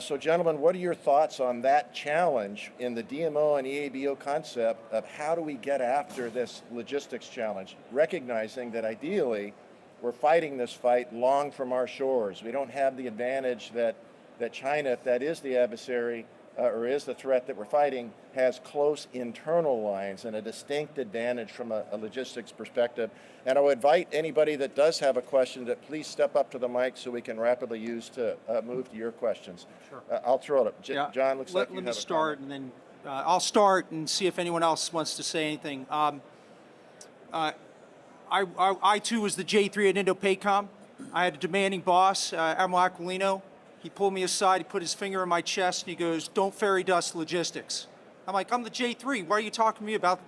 So gentlemen, what are your thoughts on that challenge in the DMO and EABO concept of how do we get after this logistics challenge, recognizing that ideally we're fighting this fight long from our shores. We don't have the advantage that China, if that is the adversary or is the threat that we're fighting, has close internal lines and a distinct advantage from a logistics perspective. And I would invite anybody that does have a question to please step up to the mic so we can rapidly use to move to your questions. Sure. I'll throw it up. John, looks like you have a comment. Let me start, and then I'll start and see if anyone else wants to say anything. I too was the J3 at Indo-PACOM. I had a demanding boss, Admiral Aquilino. He pulled me aside, he put his finger in my chest, and he goes, "Don't fairy dust logistics." I'm like, "I'm the J3, why are you talking to me about?"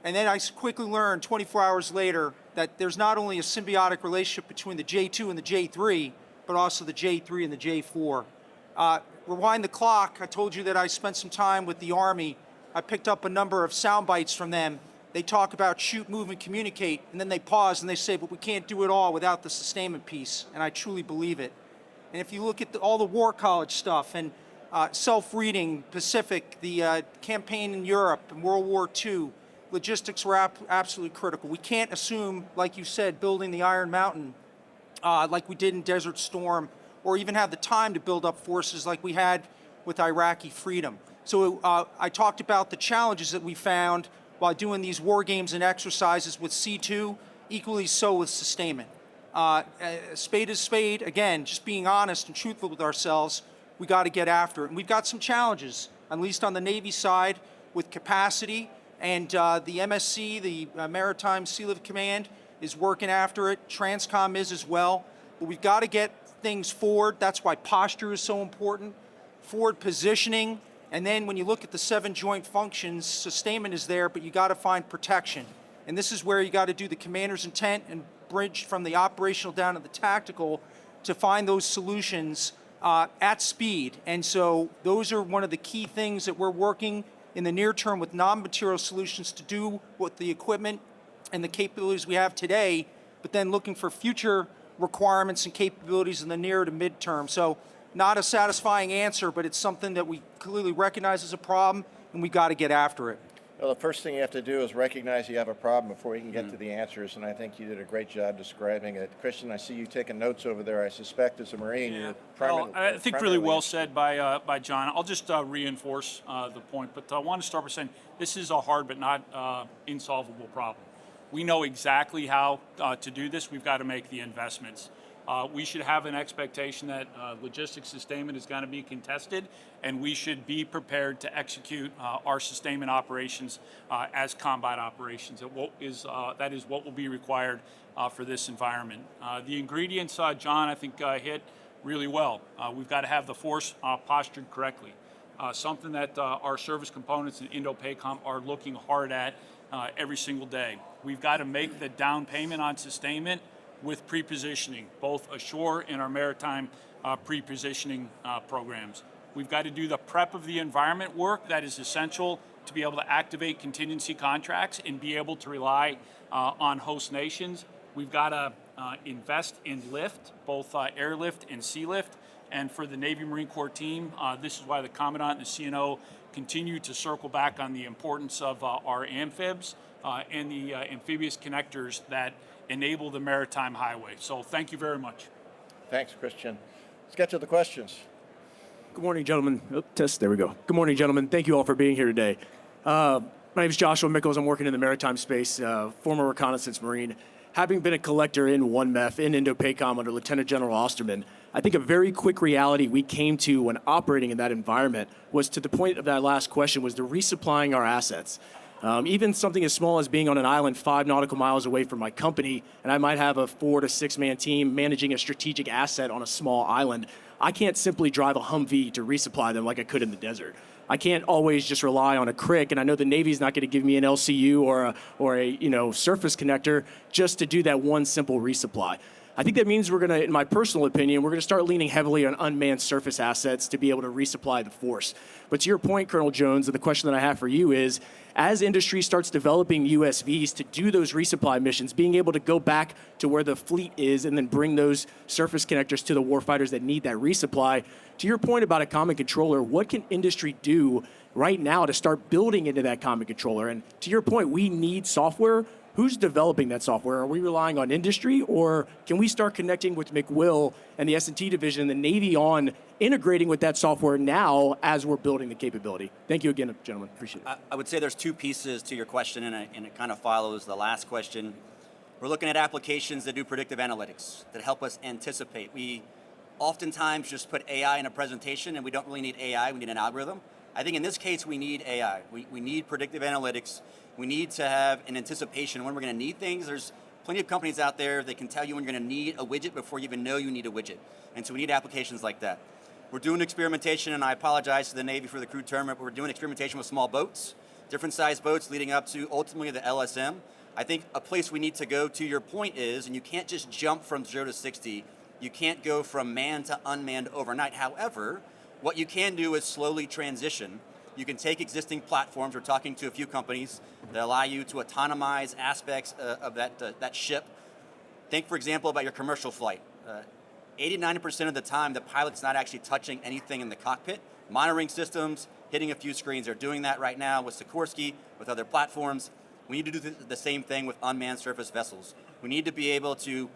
And then I quickly learned 24 hours later that there's not only a symbiotic relationship between the J2 and the J3, but also the J3 and the J4. Rewind the clock, I told you that I spent some time with the Army. I picked up a number of sound bites from them. They talk about shoot, move, and communicate, and then they pause and they say, "But we can't do it all without the sustainment piece," and I truly believe it. And if you look at all the War College stuff and self-reading, Pacific, the campaign in Europe and World War II, logistics were absolutely critical. We can't assume, like you said, building the Iron Mountain like we did in Desert Storm, or even have the time to build up forces like we had with Iraqi freedom. So I talked about the challenges that we found while doing these war games and exercises with C2, equally so with sustainment. Spade is spade. Again, just being honest and truthful with ourselves, we got to get after it. And we've got some challenges, at least on the Navy side, with capacity. And the MSC, the Maritime Sea Lift Command, is working after it. Transcom is as well. But we've got to get things forward. That's why posture is so important. Forward positioning. And then when you look at the 7 joint functions, sustainment is there, but you got to find protection. And this is where you got to do the commander's intent and bridge from the operational down to the tactical to find those solutions at speed. And so those are one of the key things that we're working in the near term with non-material solutions to do with the equipment and the capabilities we have today, but then looking for future requirements and capabilities in the near to midterm. So not a satisfying answer, but it's something that we clearly recognize as a problem, and we got to get after it. Well, the first thing you have to do is recognize you have a problem before you can get to the answers, and I think you did a great job describing it. Christian, I see you taking notes over there. I suspect as a Marine, you're I think really well said by John. I'll just reinforce the point, but I want to start by saying this is a hard but not insolvable problem. We know exactly how to do this. We've got to make the investments. We should have an expectation that logistics sustainment is going to be contested, and we should be prepared to execute our sustainment operations as combat operations. That is what will be required for this environment. The ingredients, John, I think hit really well. We've got to have the force postured correctly, something that our service components in Indo-PACOM are looking hard at every single day. We've got to make the down payment on sustainment with pre-positioning, both ashore and our maritime pre-positioning programs. We've got to do the prep of the environment work that is essential to be able to activate contingency contracts and be able to rely on host nations. We've got to invest in lift, both airlift and sea lift. And for the Navy Marine Corps team, this is why the Commandant and the CNO continue to circle back on the importance of our amphibs and the amphibious connectors that enable the maritime highway. So thank you very much. Thanks, Christian. Let's get to the questions. Good morning, gentlemen. There we go. Good morning, gentlemen. Thank you all for being here today. My name is Joshua Mickles. I'm working in the maritime space, former reconnaissance Marine. Having been a collector in 1MEF in Indo-PACOM under Lieutenant General Osterman, I think a very quick reality we came to when operating in that environment was, to the point of that last question, was the resupplying our assets. Even something as small as being on an island 5 nautical miles away from my company, and I might have a 4 to 6 man team managing a strategic asset on a small island. I can't simply drive a Humvee to resupply them like I could in the desert. I can't always just rely on a crick, and I know the Navy's not going to give me an LCU or a surface connector just to do that one simple resupply. I think that means we're going to, in my personal opinion, we're going to start leaning heavily on unmanned surface assets to be able to resupply the force. But to your point, Colonel Jones, the question that I have for you is, as industry starts developing USVs to do those resupply missions, being able to go back to where the fleet is and then bring those surface connectors to the warfighters that need that resupply, to your point about a common controller, what can industry do right now to start building into that common controller? And to your point, we need software. Who's developing that software? Are we relying on industry, or can we start connecting with McWill and the S&T division, the Navy, on integrating with that software now as we're building the capability? Thank you again, gentlemen. Appreciate it. I would say there's 2 pieces to your question, and it kind of follows the last question. We're looking at applications that do predictive analytics, that help us anticipate. We oftentimes just put AI in a presentation, and we don't really need AI, we need an algorithm. I think in this case, we need AI. We need predictive analytics. We need to have an anticipation when we're going to need things. There's plenty of companies out there that can tell you when you're going to need a widget before you even know you need a widget. And so we need applications like that. We're doing experimentation, and I apologize to the Navy for the crude term, but we're doing experimentation with small boats, different size boats leading up to ultimately the LSM. I think a place we need to go, to your point, is, and you can't just jump from 0 to 60. You can't go from manned to unmanned overnight. However, what you can do is slowly transition. You can take existing platforms. We're talking to a few companies that allow you to autonomize aspects of that ship. Think, for example, about your commercial flight. 80-90% of the time, the pilot's not actually touching anything in the cockpit. Monitoring systems, hitting a few screens. They're doing that right now with Sikorsky, with other platforms. We need to do the same thing with unmanned surface vessels. We need to be able to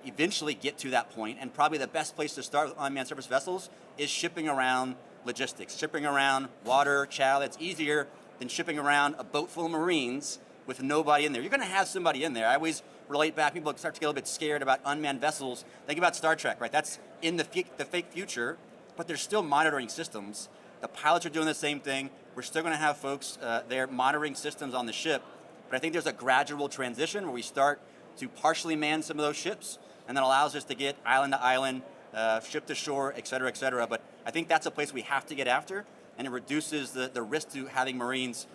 eventually get to that point, and probably the best place to start with unmanned surface vessels is shipping around logistics, shipping around water, chow. That's easier than shipping around a boat full of Marines with nobody in there. You're going to have somebody in there. I always relate back, people start to get a little bit scared about unmanned vessels. Think about Star Trek, right? That's in the fake future, but there's still monitoring systems. The pilots are doing the same thing. We're still going to have folks there monitoring systems on the ship, but I think there's a gradual transition where we start to partially man some of those ships, and that allows us to get island to island, ship to shore, et cetera, et cetera. But I think that's a place we have to get after, and it reduces the risk to having Marines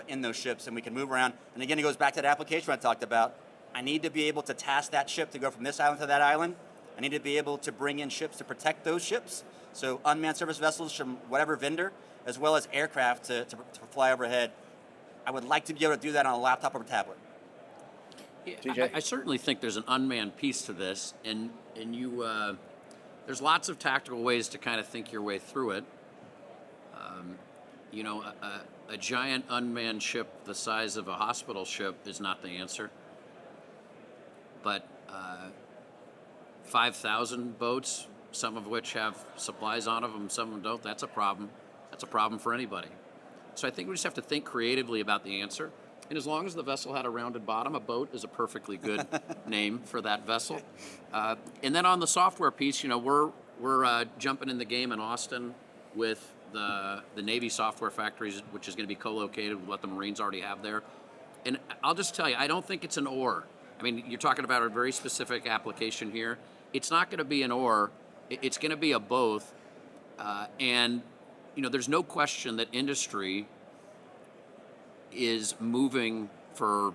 in those ships, and we can move around. And again, it goes back to that application I talked about. I need to be able to task that ship to go from this island to that island. I need to be able to bring in ships to protect those ships. So unmanned surface vessels from whatever vendor, as well as aircraft to fly overhead. I would like to be able to do that on a laptop or a tablet. TJ? I certainly think there's an unmanned piece to this, and you there's lots of tactical ways to kind of think your way through it. You know, a giant unmanned ship the size of a hospital ship is not the answer. But 5,000 boats, some of which have supplies on them, some of them don't, that's a problem. That's a problem for anybody. So I think we just have to think creatively about the answer. And as long as the vessel had a rounded bottom, a boat is a perfectly good name for that vessel. And then on the software piece, you know, we're jumping in the game in Austin with the Navy software factories, which is going to be co-located with what the Marines already have there. And I'll just tell you, I don't think it's an or. I mean, you're talking about a very specific application here. It's not going to be an or. It's going to be a both. And, you know, there's no question that industry is moving for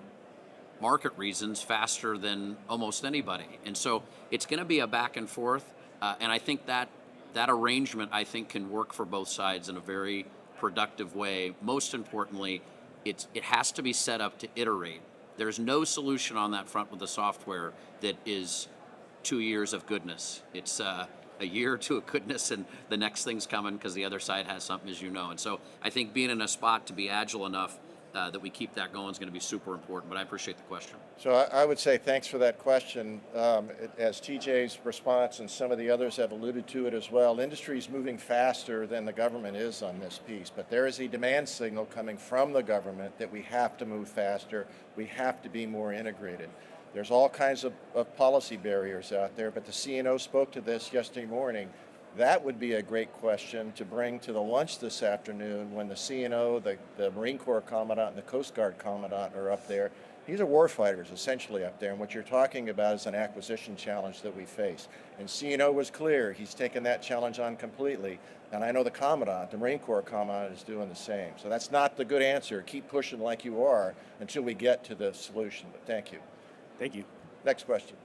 market reasons faster than almost anybody. And so it's going to be a back and forth. And I think that arrangement, I think, can work for both sides in a very productive way. Most importantly, it has to be set up to iterate. There's no solution on that front with the software that is 2 years of goodness. It's a year or two of goodness, and the next thing's coming because the other side has something, as you know. And so I think being in a spot to be agile enough that we keep that going is going to be super important. But I appreciate the question. So I would say thanks for that question. As TJ's response and some of the others have alluded to it as well, industry is moving faster than the government is on this piece. But there is a demand signal coming from the government that we have to move faster. We have to be more integrated. There's all kinds of policy barriers out there, but the CNO spoke to this yesterday morning. That would be a great question to bring to the lunch this afternoon when the CNO, the Marine Corps Commandant, and the Coast Guard Commandant are up there. These are warfighters essentially up there, and what you're talking about is an acquisition challenge that we face. And CNO was clear, he's taken that challenge on completely. And I know the Commandant, the Marine Corps Commandant, is doing the same. So that's not the good answer. Keep pushing like you are until we get to the solution. But thank you. Thank you. Next question.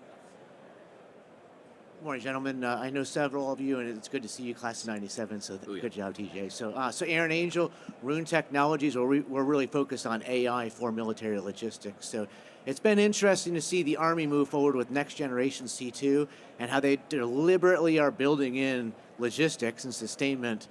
Good morning, gentlemen. I know several of you, and it's good to see you, class of '97. So good job, TJ. So Aaron Angel, Rune Technologies, we're really focused on AI for military logistics. So it's been interesting to see the Army move forward with next generation C2 and how they deliberately are building in logistics and sustainment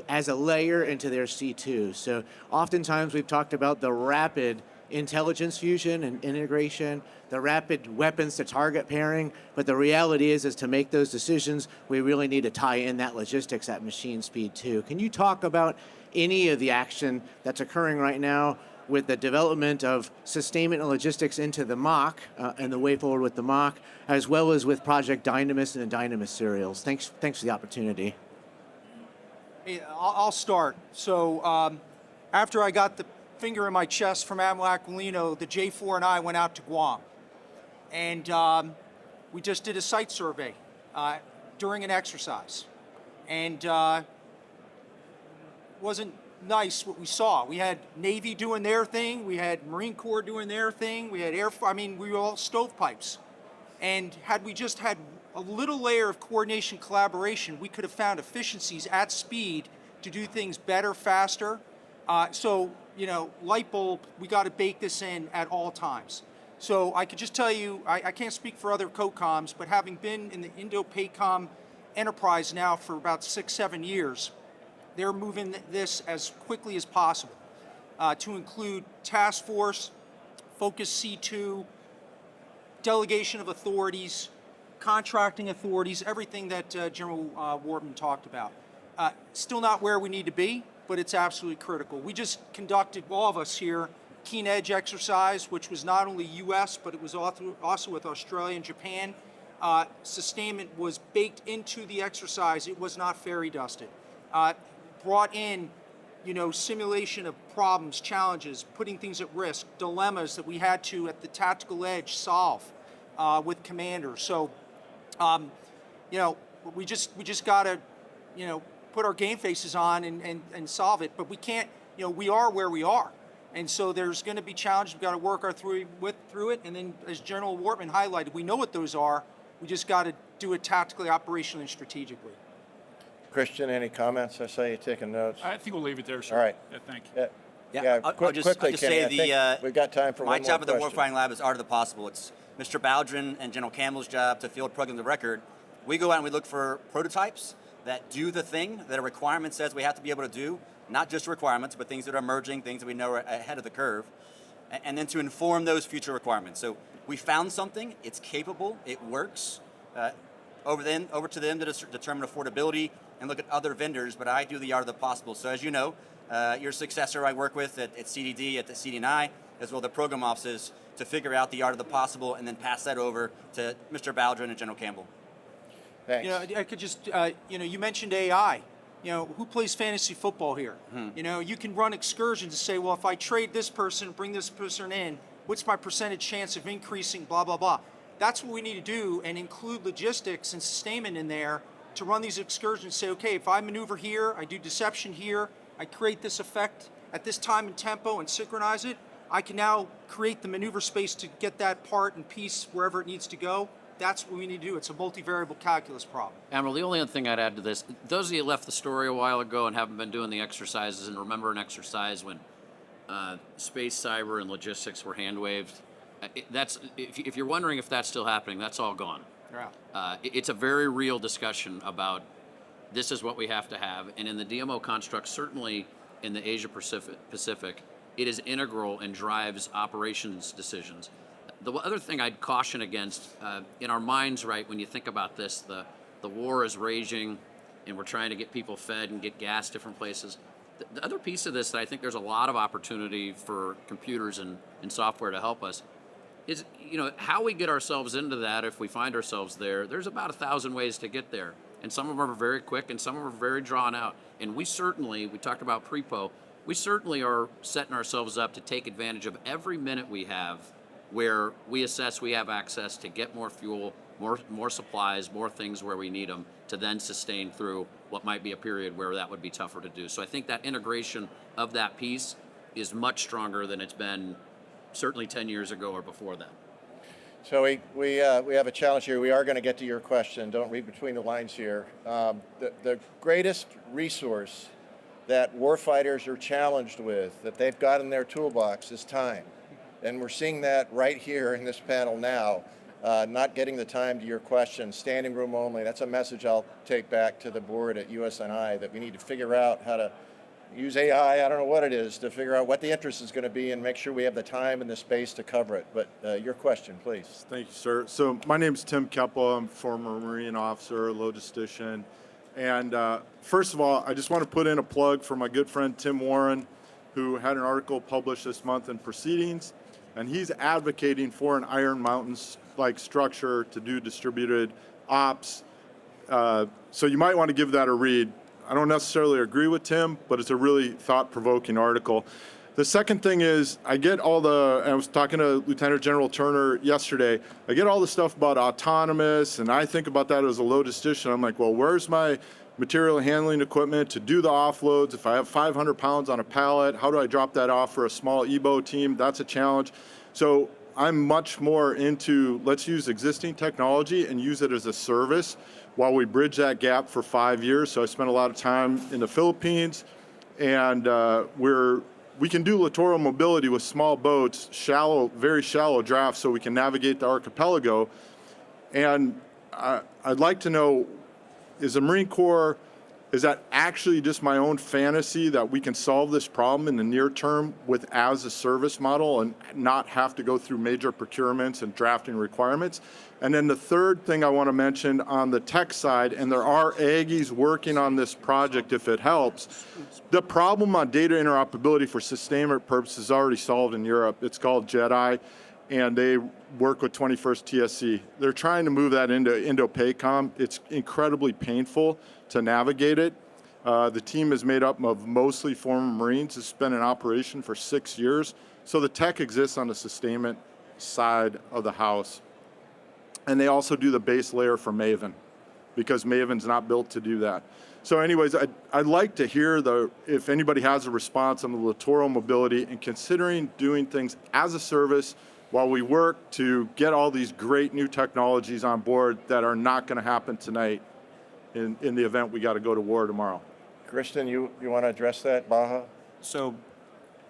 as a layer into their C2. So oftentimes we've talked about the rapid intelligence fusion and integration, the rapid weapons to target pairing, but the reality is to make those decisions, we really need to tie in that logistics at machine speed too. Can you talk about any of the action that's occurring right now with the development of sustainment and logistics into the MOC and the way forward with the MOC, as well as with Project Dynamis and the Dynamis serials? Thanks for the opportunity. Hey, I'll start. So after I got the finger in my chest from Admiral Aquilino, the J4 and I went out to Guam. And we just did a site survey during an exercise. And wasn't nice what we saw. We had Navy doing their thing. We had Marine Corps doing their thing. We had we were all stovepipes. And had we just had a little layer of coordination collaboration, we could have found efficiencies at speed to do things better, faster. So, you know, light bulb, we got to bake this in at all times. So I could just tell you, I can't speak for other COCOMs, but having been in the Indo-PACOM enterprise now for about 6-7 years, they're moving this as quickly as possible to include task force, focus C2, delegation of authorities, contracting authorities, everything that General Wharton talked about. Still not where we need to be, but it's absolutely critical. We just conducted, all of us here, Keen Edge exercise, which was not only U.S., but it was also with Australia and Japan. Sustainment was baked into the exercise. It was not fairy dusted. Brought in, simulation of problems, challenges, putting things at risk, dilemmas that we had to, at the tactical edge, solve with commanders. So, we just got to, put our game faces on and solve it. But we can't, we are where we are. And so there's going to be challenges. We've got to work our through it. And then, as General Wortman highlighted, we know what those are. We just got to do it tactically, operationally, and strategically. Christian, any comments? I saw you taking notes. I think we'll leave it there, sir. All right. Yeah, thank you. I'll just quickly, say Kenny, I think we've got time for my one more job at the question. Warfighting Lab is art of the possible. It's Mr. Baldwin and General Campbell's job to field programs of record. We go out and we look for prototypes that do the thing that a requirement says we have to be able to do, not just requirements, but things that are emerging, things that we know are ahead of the curve, and then to inform those future requirements. So we found something, it's capable, it works. Over to them to determine affordability and look at other vendors, but I do the art of the possible. So as you know, your successor I work with at CDD, at the CDNI, as well the program offices, to figure out the art of the possible and then pass that over to Mr. Baldwin and General Campbell. Thanks. I could just, you mentioned AI. Who plays fantasy football here? You can run excursions and say, well, if I trade this person, bring this person in, what's my percentage chance of increasing, blah, blah, blah. That's what we need to do, and include logistics and sustainment in there to run these excursions and say, okay, if I maneuver here, I do deception here, I create this effect at this time and tempo and synchronize it, I can now create the maneuver space to get that part and piece wherever it needs to go. That's what we need to do. It's a multivariable calculus problem. Admiral, the only other thing I'd add to this, those of you who left the story a while ago and haven't been doing the exercises and remember an exercise when space, cyber, and logistics were hand-waved, if you're wondering if that's still happening, that's all gone. It's a very real discussion about this is what we have to have. And in the DMO construct, certainly in the Asia Pacific, it is integral and drives operations decisions. The other thing I'd caution against, in our minds, right, when you think about this, the war is raging and we're trying to get people fed and get gas different places. The other piece of this that I think there's a lot of opportunity for computers and software to help us is, how we get ourselves into that if we find ourselves there. There's about 1,000 ways to get there. And some of them are very quick and some of them are very drawn out. And we talked about Prepo, we certainly are setting ourselves up to take advantage of every minute we have where we assess we have access to get more fuel, more supplies, more things where we need them to then sustain through what might be a period where that would be tougher to do. So I think that integration of that piece is much stronger than it's been certainly 10 years ago or before that. So we have a challenge here. We are going to get to your question. Don't read between the lines here. The greatest resource that warfighters are challenged with, that they've got in their toolbox, is time. And we're seeing that right here in this panel now. Not getting the time to your question, standing room only. That's a message I'll take back to the board at USNI, that we need to figure out how to use AI, I don't know what it is, to figure out what the interest is going to be and make sure we have the time and the space to cover it. But your question, please. Thank you, sir. So my name is Tim Keppel. I'm a former Marine officer, logistician. And first of all, I just want to put in a plug for my good friend Tim Warren, who had an article published this month in Proceedings, and he's advocating for an Iron Mountain-like structure to do distributed ops. So you might want to give that a read. I don't necessarily agree with Tim, but it's a really thought-provoking article. The second thing is, I was talking to Lieutenant General Turner yesterday, I get all the stuff about autonomous, and I think about that as a logistician. I'm like, well, where's my material handling equipment to do the offloads? If I have 500 pounds on a pallet, how do I drop that off for a small EBO team? That's a challenge. So I'm much more into, let's use existing technology and use it as a service while we bridge that gap for 5 years. So I spent a lot of time in the Philippines, and we can do littoral mobility with small boats, very shallow drafts, so we can navigate the archipelago. And I'd like to know, is the Marine Corps Is that actually just my own fantasy that we can solve this problem in the near term with as a service model and not have to go through major procurements and drafting requirements? And then the third thing I want to mention on the tech side, and there are Aggies working on this project if it helps, the problem on data interoperability for sustainment purposes is already solved in Europe. It's called JEDI, and they work with 21st TSC. They're trying to move that into Indo-PACOM. It's incredibly painful to navigate it. The team is made up of mostly former Marines. It's been in operation for 6 years. So the tech exists on the sustainment side of the house. And they also do the base layer for Maven, because Maven's not built to do that. So anyways, I'd like to hear if anybody has a response on the littoral mobility and considering doing things as a service while we work to get all these great new technologies on board that are not going to happen tonight in the event we got to go to war tomorrow. Christian, you want to address that, Baha? So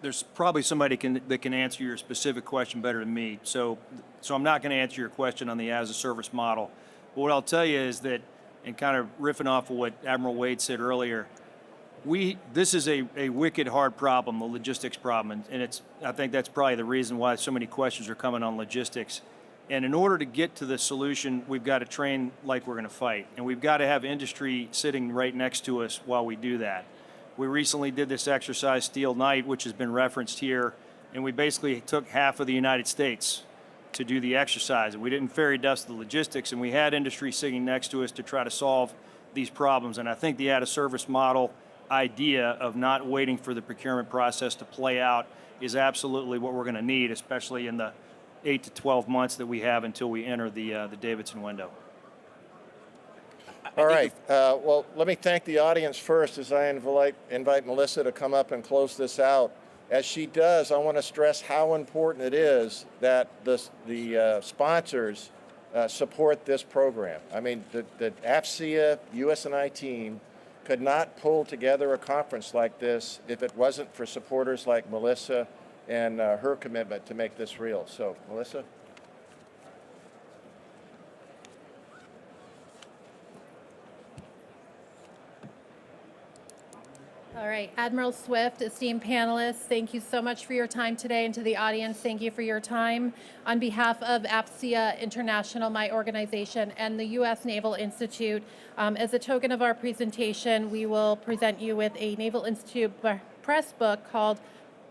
there's probably somebody that can answer your specific question better than me. So I'm not going to answer your question on the as-a-service model. But what I'll tell you is that, and kind of riffing off of what Admiral Wade said earlier, this is a wicked hard problem, the logistics problem, and I think that's probably the reason why so many questions are coming on logistics. And in order to get to the solution, we've got to train like we're going to fight, and we've got to have industry sitting right next to us while we do that. We recently did this exercise, Steel Night, which has been referenced here, and we basically took half of the United States to do the exercise. And we didn't fairy dust the logistics, and we had industry sitting next to us to try to solve these problems. And I think the out-of-service model idea of not waiting for the procurement process to play out is absolutely what we're going to need, especially in the 8 to 12 months that we have until we enter the Davidson window. All right. Well, let me thank the audience first as I invite Melissa to come up and close this out. As she does, I want to stress how important it is that the sponsors support this program. I mean, the AFCEA USNI team could not pull together a conference like this if it wasn't for supporters like Melissa and her commitment to make this real. So, Melissa? All right, Admiral Swift, esteemed panelists, thank you so much for your time today, and to the audience, thank you for your time. On behalf of AFCEA International, my organization, and the U.S. Naval Institute, as a token of our presentation, we will present you with a Naval Institute press book called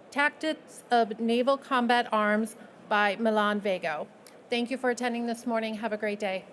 Tactics of Naval Combat Arms by Milan Vago. Thank you for attending this morning. Have a great day.